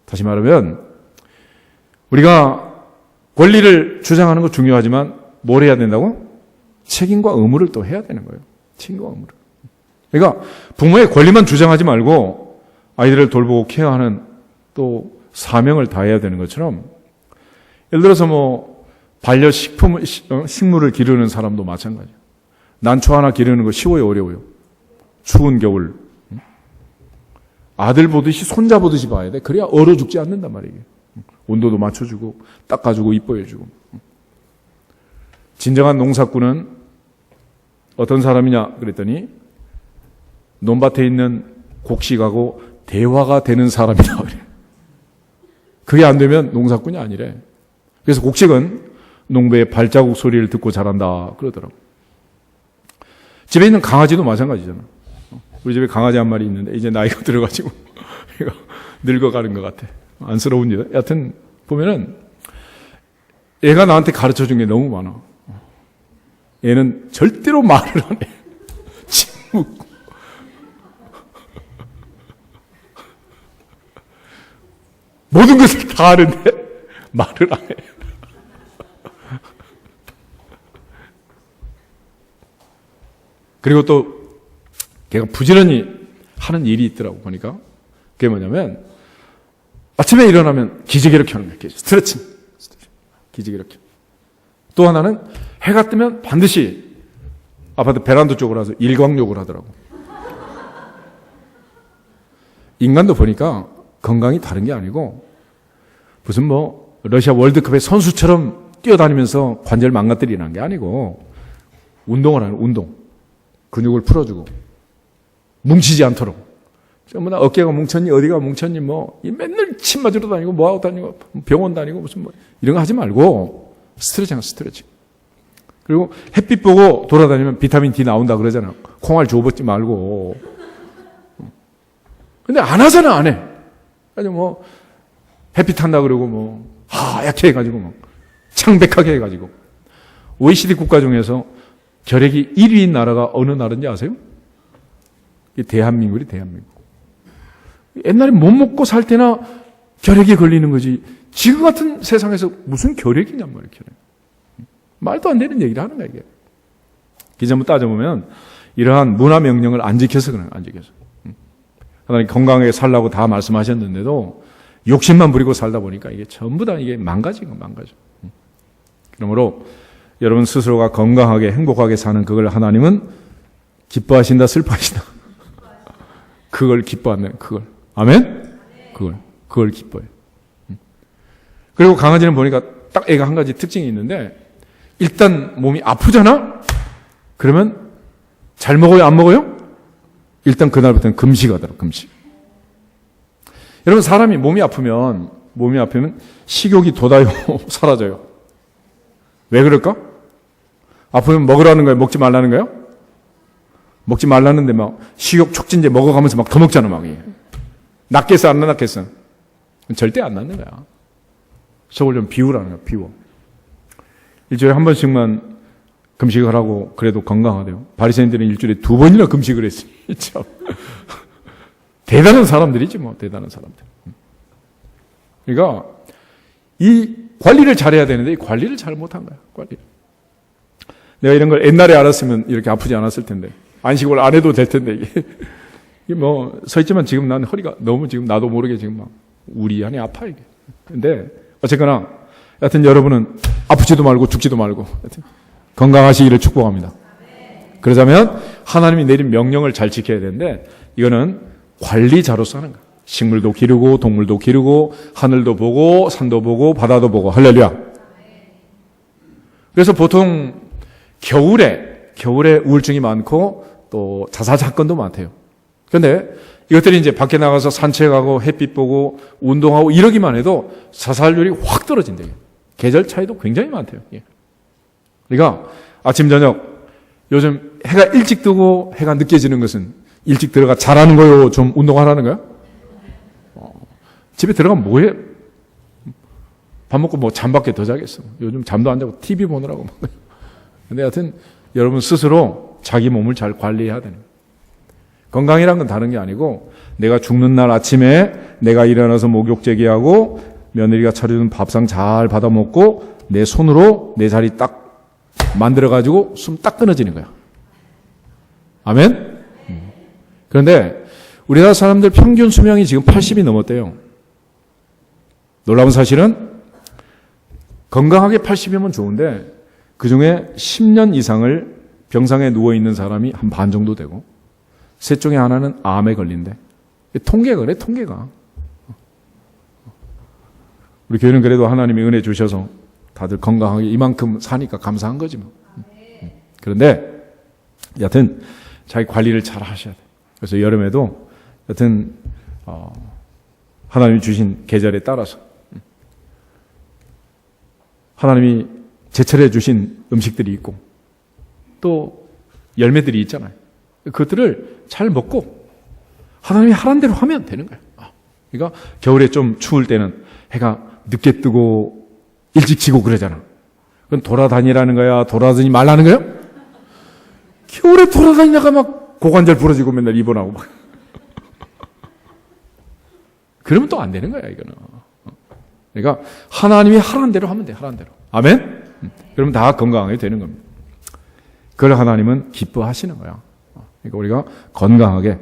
다시 말하면 우리가 권리를 주장하는 거 중요하지만 뭘 해야 된다고? 책임과 의무를 또 해야 되는 거예요. 책임과 의무를. 그러니까 부모의 권리만 주장하지 말고 아이들을 돌보고 케어하는 또 사명을 다해야 되는 것처럼, 예를 들어서 반려식품, 식물을 기르는 사람도 마찬가지예요. 난초 하나 기르는 거 쉬워요, 어려워요? 추운 겨울. 아들 보듯이 손자 보듯이 봐야 돼. 그래야 얼어 죽지 않는단 말이에요. 온도도 맞춰주고 닦아주고 이뻐해주고. 진정한 농사꾼은 어떤 사람이냐 그랬더니 논밭에 있는 곡식하고 대화가 되는 사람이다. 그게 안 되면 농사꾼이 아니래. 그래서 곡식은 농부의 발자국 소리를 듣고 자란다 그러더라고. 집에 있는 강아지도 마찬가지잖아. 우리 집에 강아지 한 마리 있는데 이제 나이가 들어가지고 늙어가는 것 같아. 안쓰러운 일. 여하튼 보면은 얘가 나한테 가르쳐준 게 너무 많아. 얘는 절대로 말을 안 해. 침묵. 모든 것을 다 하는데 말을 안 해. 그리고 또 걔가 부지런히 하는 일이 있더라고 보니까. 그게 뭐냐면 아침에 일어나면 기지개를 켜는 거예요. 스트레칭. 기지개를 켜. 또 하나는 해가 뜨면 반드시 아파트 베란다 쪽으로 와서 일광욕을 하더라고. 인간도 보니까 건강이 다른 게 아니고 무슨 뭐 러시아 월드컵의 선수처럼 뛰어다니면서 관절 망가뜨리는 게 아니고 운동을 하는 운동. 근육을 풀어주고 뭉치지 않도록. 전부 다 어깨가 뭉쳤니 어디가 뭉쳤니 뭐 맨날 침 맞으러 다니고 뭐하고 다니고 병원 다니고 무슨 뭐 이런 거 하지 말고 스트레칭. 그리고 햇빛 보고 돌아다니면 비타민 D 나온다 그러잖아. 콩알 주워먹지 말고. 근데 안 하잖아. 안 해. 아주 뭐 햇빛 한다 그러고 뭐 하얗게 해가지고 뭐 창백하게 해가지고. OECD 국가 중에서 결핵이 1위인 나라가 어느 나라인지 아세요? 대한민국이 대한민국. 옛날에 못 먹고 살 때나 결핵이 걸리는 거지. 지금 같은 세상에서 무슨 결핵이냔 말이에요. 결핵. 말도 안 되는 얘기를 하는 거야 이게. 기존부 따져보면 이러한 문화 명령을 안 지켜서 그런 거예요. 안 지켜서. 하나님 건강하게 살라고 다 말씀하셨는데도 욕심만 부리고 살다 보니까 이게 전부 다 이게 망가진 거 망가져. 그러므로 여러분 스스로가 건강하게 행복하게 사는 그걸 하나님은 기뻐하신다 슬퍼하신다. 그걸 기뻐하는 그걸. 아멘? 그걸 기뻐해. 그리고 강아지는 보니까 딱 애가 한 가지 특징이 있는데 일단 몸이 아프잖아? 그러면 잘 먹어요? 안 먹어요? 일단 그날부터는 금식하더라고, 금식. 여러분 사람이 몸이 아프면 식욕이 돋아요? 사라져요? 왜 그럴까? 아프면 먹으라는 거예요? 먹지 말라는 거예요? 먹지 말라는데 막 식욕 촉진제 먹어가면서 막 더 먹잖아 막. 낫겠어 안 낫겠어? 절대 안 낫는 거야. 속을 좀 비우라는 거야. 비워. 일주일에 한 번씩만 금식을 하고 그래도 건강하대요. 바리새인들은 일주일에 2번이나 금식을 했어요. 참 대단한 사람들이지 뭐. 대단한 사람들. 그러니까 이 관리를 잘해야 되는데 이 관리를 잘 못한 거야. 관리를. 내가 이런 걸 옛날에 알았으면 이렇게 아프지 않았을 텐데. 안식을 안 해도 될 텐데 이게 뭐 서 있지만 지금 난 허리가 너무 지금 나도 모르게 지금 막 우리하니 아파 이게. 근데 어쨌거나 여하튼 여러분은 아프지도 말고 죽지도 말고 여하튼 건강하시기를 축복합니다. 그러자면 하나님이 내린 명령을 잘 지켜야 되는데 이거는 관리자로서 하는 거야. 식물도 기르고 동물도 기르고 하늘도 보고 산도 보고 바다도 보고 할렐루야. 그래서 보통 겨울에 우울증이 많고 또 자살 사건도 많대요. 그런데 이것들이 이제 밖에 나가서 산책하고 햇빛 보고 운동하고 이러기만 해도 자살률이 확 떨어진대요. 계절 차이도 굉장히 많대요. 그러니까 아침 저녁 요즘 해가 일찍 뜨고 해가 늦게 지는 것은 일찍 들어가 자라는 거요? 좀 운동하라는 거야? 집에 들어가면 뭐해? 밥 먹고 뭐 잠밖에 더 자겠어. 요즘 잠도 안 자고 TV 보느라고. 근데 하여튼 여러분 스스로 자기 몸을 잘 관리해야 되는 거예요. 건강이란 건 다른 게 아니고 내가 죽는 날 아침에 내가 일어나서 목욕 제기하고 며느리가 차려준 밥상 잘 받아 먹고 내 손으로 내 자리 딱 만들어가지고 숨 딱 끊어지는 거야. 아멘? 그런데 우리나라 사람들 평균 수명이 지금 80이 넘었대요. 놀라운 사실은 건강하게 80이면 좋은데 그중에 10년 이상을 병상에 누워있는 사람이 한 반 정도 되고 셋 중에 하나는 암에 걸린대. 통계가 그래, 통계가. 우리 교회는 그래도 하나님이 은혜 주셔서 다들 건강하게 이만큼 사니까 감사한 거지 뭐. 그런데 여튼 자기 관리를 잘 하셔야 돼. 그래서 여름에도 여튼 하나님이 주신 계절에 따라서 하나님이 제철해 주신 음식들이 있고 또 열매들이 있잖아요. 그것들을 잘 먹고 하나님이 하라는 대로 하면 되는 거예요. 그러니까 겨울에 좀 추울 때는 해가 늦게 뜨고 일찍 지고 그러잖아. 그건 돌아다니라는 거야? 돌아다니지 말라는 거야? 겨울에 돌아다니다가 막 고관절 부러지고 맨날 입원하고 막. 그러면 또 안 되는 거야, 이거는. 그러니까 하나님이 하라는 대로 하면 돼, 하라는 대로. 아멘? 그러면 다 건강하게 되는 겁니다. 그걸 하나님은 기뻐하시는 거야. 그러니까 우리가 건강하게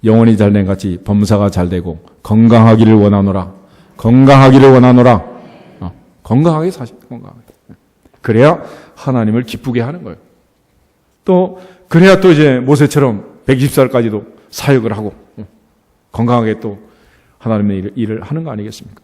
영혼이 잘된 같이 범사가 잘 되고 건강하기를 원하노라. 건강하기를 원하노라. 건강하게 사실 건강하게. 그래야 하나님을 기쁘게 하는 거예요. 또 그래야 또 이제 모세처럼 120살까지도 사역을 하고 건강하게 또 하나님의 일을 하는 거 아니겠습니까?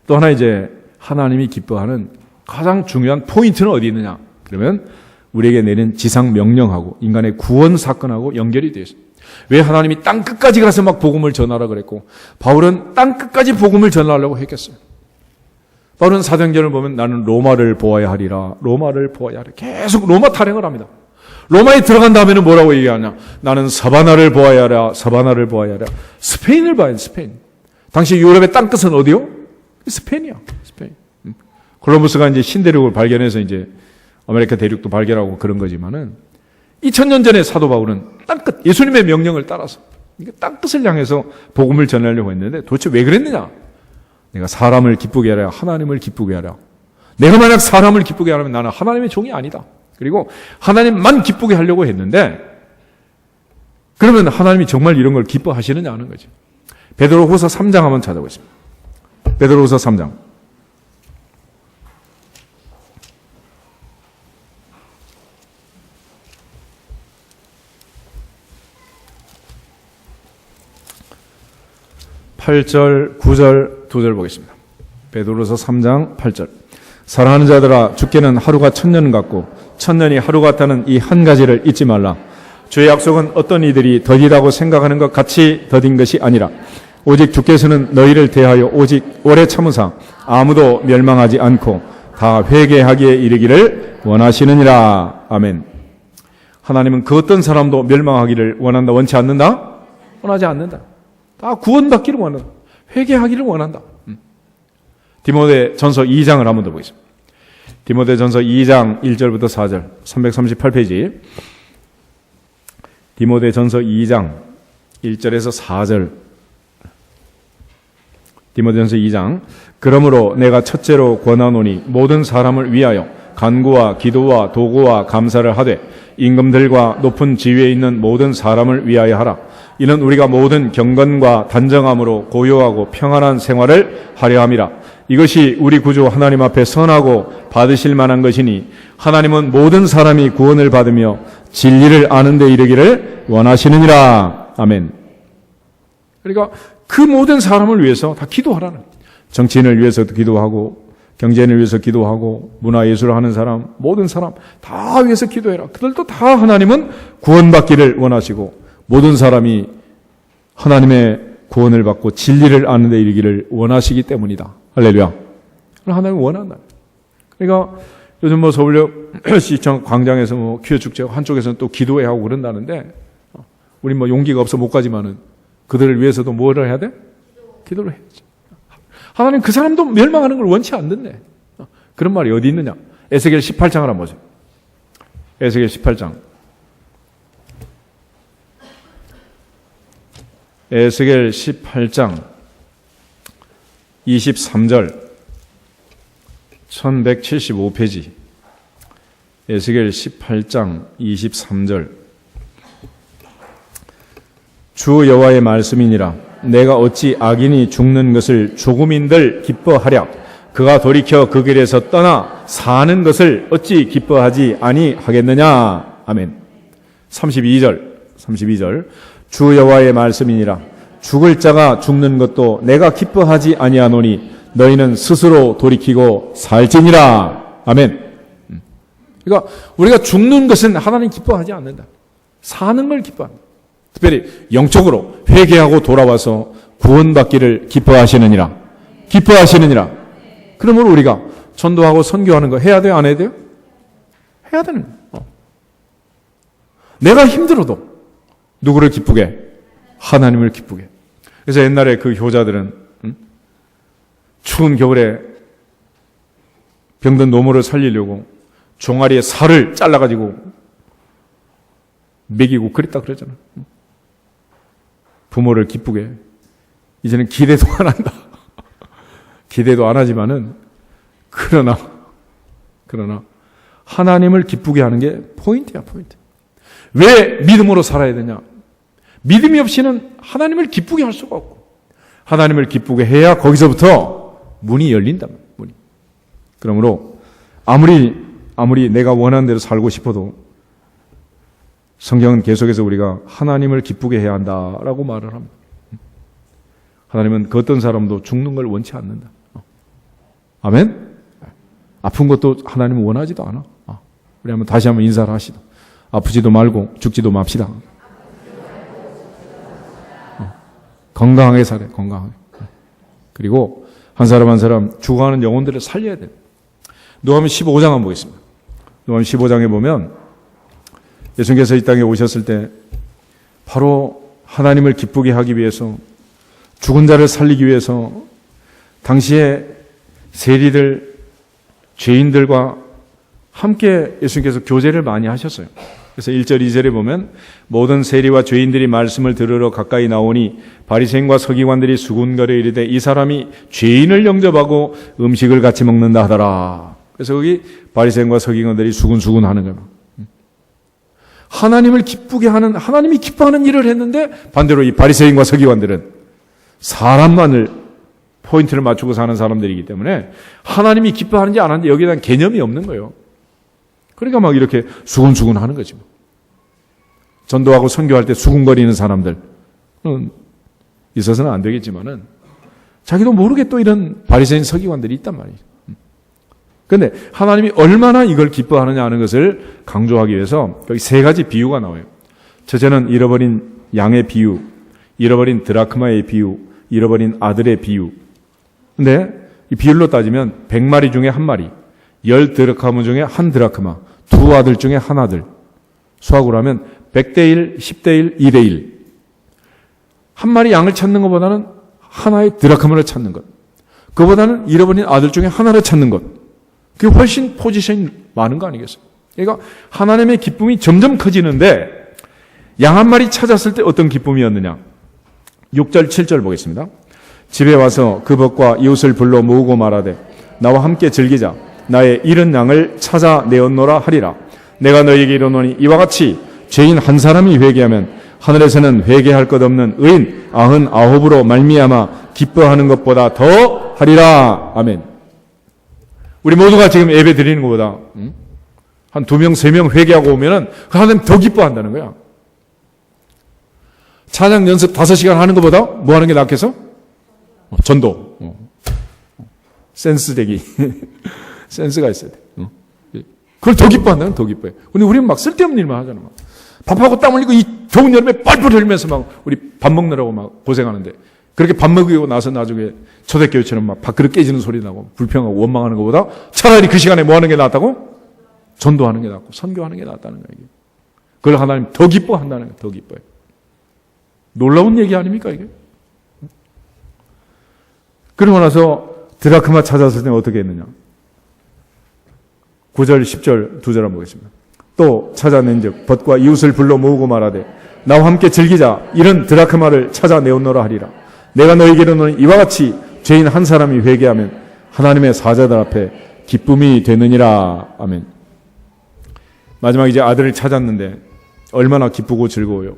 또 하나 이제 하나님이 기뻐하는 가장 중요한 포인트는 어디 있느냐? 그러면 우리에게 내린 지상 명령하고 인간의 구원 사건하고 연결이 되어 있습니다. 왜 하나님이 땅 끝까지 가서 막 복음을 전하라 그랬고 바울은 땅 끝까지 복음을 전하려고 했겠어요. 바울은 사도행전을 보면 나는 로마를 보아야 하리라. 로마를 보아야 하리라. 계속 로마 타령을 합니다. 로마에 들어간 다음에는 뭐라고 얘기하냐? 나는 사바나를 보아야 하라. 사바나를 보아야 하라. 스페인을 봐야 돼. 스페인. 당시 유럽의 땅 끝은 어디요? 스페인이야. 스페인. 콜럼버스가 이제 신대륙을 발견해서 이제 아메리카 대륙도 발견하고 그런 거지만은 2000년 전에 사도 바울은 땅끝 예수님의 명령을 따라서 땅끝을 향해서 복음을 전하려고 했는데 도대체 왜 그랬느냐? 내가 사람을 기쁘게 하라. 하나님을 기쁘게 하라. 내가 만약 사람을 기쁘게 하려면 나는 하나님의 종이 아니다. 그리고 하나님만 기쁘게 하려고 했는데 그러면 하나님이 정말 이런 걸 기뻐하시느냐 하는 거죠. 베드로후서 3장 한번 찾아보겠습니다. 베드로후서 3장. (8절) (9절) 두 절 보겠습니다. 베드로서 3장 8절. 사랑하는 자들아 주께는 하루가 1000년 같고 1000년이 하루 같다는 이 한 가지를 잊지 말라. 주의 약속은 어떤 이들이 더디다고 생각하는 것 같이 더딘 것이 아니라 오직 주께서는 너희를 대하여 오직 오래 참으사 아무도 멸망하지 않고 다 회개하기에 이르기를 원하시느니라. 아멘. 하나님은 그 어떤 사람도 멸망하기를 원한다. 원치 않는다? 원하지 않는다. 다 구원받기를 원한다. 회개하기를 원한다. 디모데 전서 2장을 한번 더 보겠습니다. 디모데 전서 2장 1절부터 4절 338페이지. 디모데 전서 2장 1절에서 4절. 디모데 전서 2장. 그러므로 내가 첫째로 권하노니 모든 사람을 위하여 간구와 기도와 도구와 감사를 하되 임금들과 높은 지위에 있는 모든 사람을 위하여 하라. 이는 우리가 모든 경건과 단정함으로 고요하고 평안한 생활을 하려 함이라. 이것이 우리 구주 하나님 앞에 선하고 받으실 만한 것이니 하나님은 모든 사람이 구원을 받으며 진리를 아는 데 이르기를 원하시느니라. 아멘. 그러니까 그 모든 사람을 위해서 다 기도하라는 거예요. 정치인을 위해서도 기도하고 경제인을 위해서 기도하고 문화예술을 하는 사람 모든 사람 다 위해서 기도해라. 그들도 다 하나님은 구원받기를 원하시고 모든 사람이 하나님의 구원을 받고 진리를 아는 데 이르기를 원하시기 때문이다. 할렐루야. 하나님은 원한다. 그러니까 요즘 뭐 서울역 시청 광장에서 뭐 퀴어 축제 한쪽에서는 또 기도회 하고 그런다는데 우리 뭐 용기가 없어 못 가지만은 그들을 위해서도 뭐를 해야 돼? 기도를 해야죠. 하나님 그 사람도 멸망하는 걸 원치 않는데 그런 말이 어디 있느냐? 에스겔 18장을 한번 보세요. 에스겔 18장. 에스겔 18장 23절 1175페이지. 에스겔 18장 23절. 주 여호와의 말씀이니라. 내가 어찌 악인이 죽는 것을 조금인들 기뻐하랴. 그가 돌이켜 그 길에서 떠나 사는 것을 어찌 기뻐하지 아니하겠느냐. 아멘. 32절. 주 여호와의 말씀이니라. 죽을 자가 죽는 것도 내가 기뻐하지 아니하노니 너희는 스스로 돌이키고 살지니라. 아멘. 그러니까 우리가 죽는 것은 하나님 기뻐하지 않는다. 사는 걸 기뻐한다. 특별히 영적으로 회개하고 돌아와서 구원받기를 기뻐하시느니라. 기뻐하시느니라. 그러므로 우리가 전도하고 선교하는 거 해야 돼요? 안 해야 돼요? 해야 되는 거예요. 내가 힘들어도 누구를 기쁘게? 하나님을 기쁘게. 그래서 옛날에 그 효자들은 추운 겨울에 병든 노모를 살리려고 종아리에 살을 잘라가지고 먹이고 그랬다 그러잖아. 부모를 기쁘게. 이제는 기대도 안 한다. 기대도 안 하지만은 그러나 하나님을 기쁘게 하는 게 포인트야, 포인트. 왜 믿음으로 살아야 되냐? 믿음이 없이는 하나님을 기쁘게 할 수가 없고 하나님을 기쁘게 해야 거기서부터 문이 열린다. 문이. 그러므로 아무리 내가 원하는 대로 살고 싶어도 성경은 계속해서 우리가 하나님을 기쁘게 해야 한다라고 말을 합니다. 하나님은 그 어떤 사람도 죽는 걸 원치 않는다. 아멘? 아픈 것도 하나님은 원하지도 않아. 우리 한번 다시 한번 인사를 하시다. 아프지도 말고 죽지도 맙시다. 건강하게 살아요. 건강하게. 그리고 한 사람 한 사람 죽어가는 영혼들을 살려야 돼요. 누가복음 15장 한번 보겠습니다. 누가복음 15장에 보면 예수님께서 이 땅에 오셨을 때 바로 하나님을 기쁘게 하기 위해서 죽은 자를 살리기 위해서 당시에 세리들, 죄인들과 함께 예수님께서 교제를 많이 하셨어요. 그래서 1절, 2절에 보면 모든 세리와 죄인들이 말씀을 들으러 가까이 나오니 바리새인과 서기관들이 수군거려 이르되 이 사람이 죄인을 영접하고 음식을 같이 먹는다 하더라. 그래서 거기 바리새인과 서기관들이 수군수군 하는 거예요. 하나님을 기쁘게 하는, 하나님이 기뻐하는 일을 했는데 반대로 이 바리새인과 서기관들은 사람만을 포인트를 맞추고 사는 사람들이기 때문에 하나님이 기뻐하는지 안 하는지 여기에 대한 개념이 없는 거예요. 그러니까 막 이렇게 수군수군 하는 거지. 전도하고 선교할 때 수군거리는 사람들 있어서는 안 되겠지만은 자기도 모르게 또 이런 바리새인 서기관들이 있단 말이에요. 그런데 하나님이 얼마나 이걸 기뻐하느냐 하는 것을 강조하기 위해서 여기 세 가지 비유가 나와요. 첫째는 잃어버린 양의 비유, 잃어버린 드라크마의 비유, 잃어버린 아들의 비유. 근데 이 비율로 따지면 100마리 중에 한 마리, 10드라크마 중에 한 드라크마, 두 아들 중에 한 아들. 수학으로 하면 100대 1, 10대 1, 2대 1. 한 마리 양을 찾는 것보다는 하나의 드라크마를 찾는 것. 그보다는 잃어버린 아들 중에 하나를 찾는 것. 그게 훨씬 포지션이 많은 거 아니겠어요? 그러니까 하나님의 기쁨이 점점 커지는데 양 한 마리 찾았을 때 어떤 기쁨이었느냐? 6절, 7절 보겠습니다. 집에 와서 그 벗과 이웃을 불러 모으고 말하되 나와 함께 즐기자. 나의 잃은 양을 찾아내었노라 하리라. 내가 너희에게 이르노니 이와 같이 죄인 한 사람이 회개하면 하늘에서는 회개할 것 없는 의인 99으로 말미암아 기뻐하는 것보다 더 하리라. 아멘. 우리 모두가 지금 예배 드리는 것보다 한 2명, 3명 회개하고 오면은 하나님 더 기뻐한다는 거야. 찬양 연습 5시간 하는 것보다 뭐 하는 게 낫겠어? 전도. 센스되기. 센스가 있어야 돼. 그걸 더 기뻐한다는 더 기뻐해. 근데 우리는 막 쓸데없는 일만 하잖아. 밥하고 땀 흘리고 이 더운 여름에 뻘뻘 흘리면서 막 우리 밥 먹느라고 막 고생하는데 그렇게 밥 먹이고 나서 나중에 초대교회처럼 막 밥그릇 깨지는 소리 나고 불평하고 원망하는 것보다 차라리 그 시간에 뭐 하는 게 낫다고? 전도하는 게 낫고 선교하는 게 낫다는 거예요. 이게. 그걸 하나님 더 기뻐한다는 거예요. 더 기뻐요. 놀라운 얘기 아닙니까 이게? 그러고 나서 드라크마 찾았을 때 어떻게 했느냐? 9절, 10절 두 절 한번 보겠습니다. 또 찾아낸즉 벗과 이웃을 불러 모으고 말하되 나와 함께 즐기자. 이런 드라크마를 찾아내었노라 하리라. 내가 너희에게 이르노니 이와 같이 죄인 한 사람이 회개하면 하나님의 사자들 앞에 기쁨이 되느니라. 아멘. 마지막 이제 아들을 찾았는데 얼마나 기쁘고 즐거워요.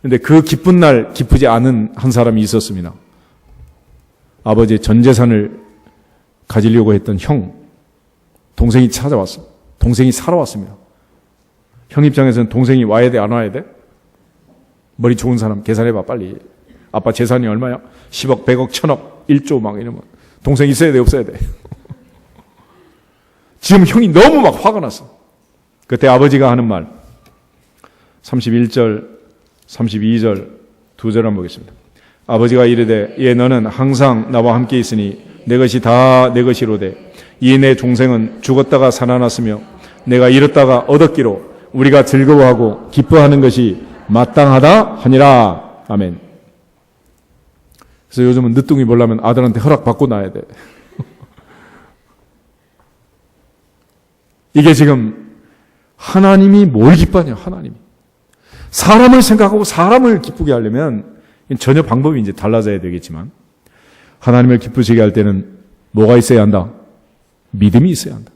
그런데 그 기쁜 날 기쁘지 않은 한 사람이 있었습니다. 아버지의 전 재산을 가지려고 했던 형, 동생이 찾아왔어. 동생이 살아왔습니다. 형 입장에서는 동생이 와야 돼, 안 와야 돼? 머리 좋은 사람 계산해봐, 빨리. 아빠 재산이 얼마야? 10억, 100억, 1000억, 1조 막 이러면 동생 있어야 돼, 없어야 돼? 지금 형이 너무 막 화가 났어. 그때 아버지가 하는 말 31절, 32절 두 절 한번 보겠습니다. 아버지가 이르되 예 너는 항상 나와 함께 있으니 내 것이 다 내 것이로되 이 내 종생은 죽었다가 살아났으며 내가 잃었다가 얻었기로 우리가 즐거워하고 기뻐하는 것이 마땅하다 하니라. 아멘. 그래서 요즘은 늦둥이 보려면 아들한테 허락받고 낳아야 돼. 이게 지금 하나님이 뭘 기뻐하냐, 하나님이. 사람을 생각하고 사람을 기쁘게 하려면 전혀 방법이 이제 달라져야 되겠지만 하나님을 기쁘시게 할 때는 뭐가 있어야 한다? 믿음이 있어야 한다.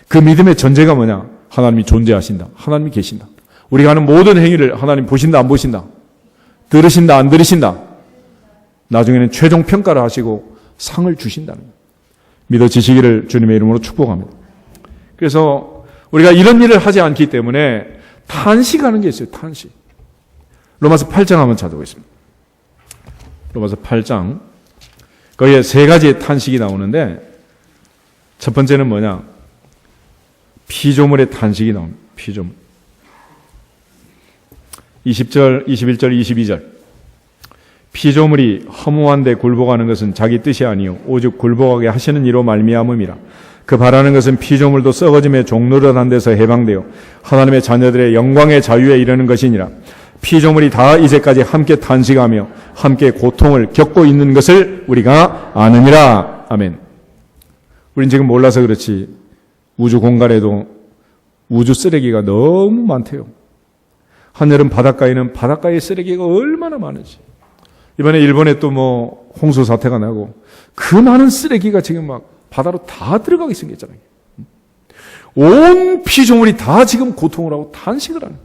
그 믿음의 전제가 뭐냐? 하나님이 존재하신다. 하나님이 계신다. 우리가 하는 모든 행위를 하나님 보신다, 안 보신다? 들으신다, 안 들으신다? 나중에는 최종 평가를 하시고 상을 주신다는 것. 믿어지시기를 주님의 이름으로 축복합니다. 그래서 우리가 이런 일을 하지 않기 때문에 탄식하는 게 있어요. 탄식. 로마서 8장 한번 찾아보겠습니다. 로마서 8장. 거기에 세 가지의 탄식이 나오는데 첫 번째는 뭐냐? 피조물의 탄식이 나옵니다. 피조물. 20절, 21절, 22절. 피조물이 허무한데 굴복하는 것은 자기 뜻이 아니요 오직 굴복하게 하시는 이로 말미암음이라. 그 바라는 것은 피조물도 썩어짐의 종노릇한 데서 해방되어 하나님의 자녀들의 영광의 자유에 이르는 것이니라. 피조물이 다 이제까지 함께 탄식하며 함께 고통을 겪고 있는 것을 우리가 아느니라. 아멘. 우린 지금 몰라서 그렇지 우주 공간에도 우주 쓰레기가 너무 많대요. 한여름 바닷가에는 바닷가의 쓰레기가 얼마나 많은지. 이번에 일본에 또 뭐 홍수 사태가 나고 그 많은 쓰레기가 지금 막 바다로 다 들어가게 생겼잖아요. 온 피조물이 다 지금 고통을 하고 탄식을 하는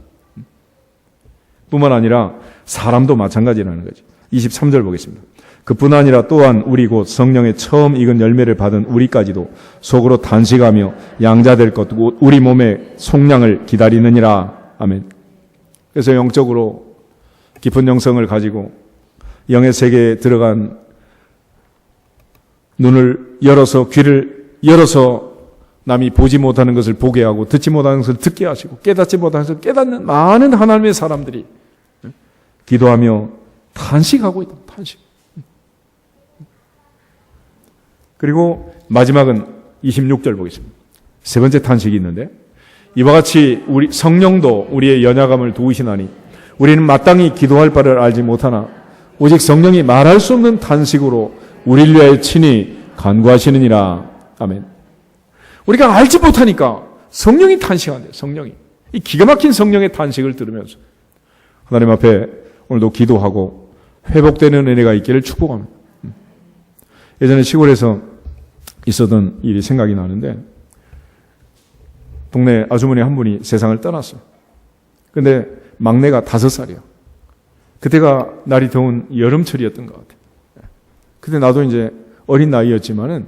뿐만 아니라 사람도 마찬가지라는 거죠. 23절 보겠습니다. 그뿐 아니라 또한 우리 곧 성령의 처음 익은 열매를 받은 우리까지도 속으로 탄식하며 양자될 것 우리 몸의 속량을 기다리느니라. 아멘. 그래서 영적으로 깊은 영성을 가지고 영의 세계에 들어간 눈을 열어서 귀를 열어서 남이 보지 못하는 것을 보게 하고 듣지 못하는 것을 듣게 하시고 깨닫지 못하는 것을 깨닫는 많은 하나님의 사람들이 기도하며 탄식하고 있다. 탄식. 그리고 마지막은 26절 보겠습니다. 세 번째 탄식이 있는데 이와 같이 우리 성령도 우리의 연약함을 도우시나니 우리는 마땅히 기도할 바를 알지 못하나 오직 성령이 말할 수 없는 탄식으로 우리를 위하여 친히 간구하시느니라. 아멘. 우리가 알지 못하니까 성령이 탄식한대요. 성령이. 이 기가 막힌 성령의 탄식을 들으면서 하나님 앞에 오늘도 기도하고 회복되는 은혜가 있기를 축복합니다. 예전에 시골에서 있었던 일이 생각이 나는데 동네 아주머니 한 분이 세상을 떠났어요. 근데 막내가 5살이야. 그때가 날이 더운 여름철이었던 것 같아요. 그때 나도 이제 어린 나이였지만은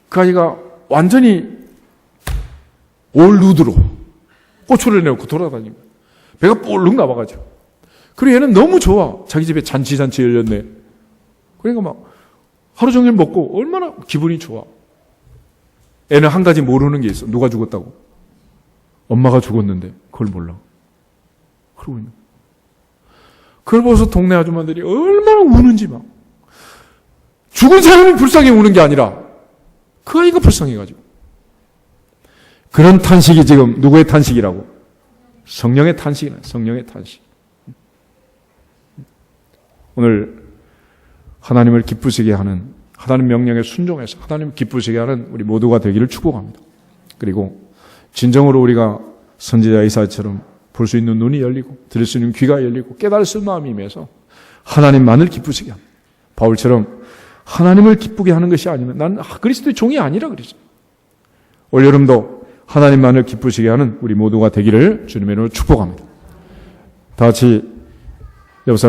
그 아이가 완전히 올 누드로 꼬초를 내놓고 돌아다닙니다. 배가 볼록 나와가지고. 그리고 얘는 너무 좋아. 자기 집에 잔치 열렸네. 그러니까 막 하루 종일 먹고 얼마나 기분이 좋아. 애는 한 가지 모르는 게 있어. 누가 죽었다고? 엄마가 죽었는데 그걸 몰라. 그러고 있는 거야. 그걸 보고서 동네 아줌마들이 얼마나 우는지 막. 죽은 사람이 불쌍해 우는 게 아니라 그 아이가 불쌍해가지고. 그런 탄식이 지금 누구의 탄식이라고? 성령의 탄식이네. 성령의 탄식. 오늘 하나님을 기쁘시게 하는, 하나님 명령에 순종해서 하나님 기쁘시게 하는 우리 모두가 되기를 축복합니다. 그리고 진정으로 우리가 선지자 이사야처럼 볼 수 있는 눈이 열리고 들을 수 있는 귀가 열리고 깨달을 수 있는 마음이 임해서 하나님만을 기쁘시게 합니다. 바울처럼 하나님을 기쁘게 하는 것이 아니면 나는 그리스도의 종이 아니라 그러죠. 올여름도 하나님만을 기쁘시게 하는 우리 모두가 되기를 주님의 이름으로 축복합니다. 다 같이 옆 사람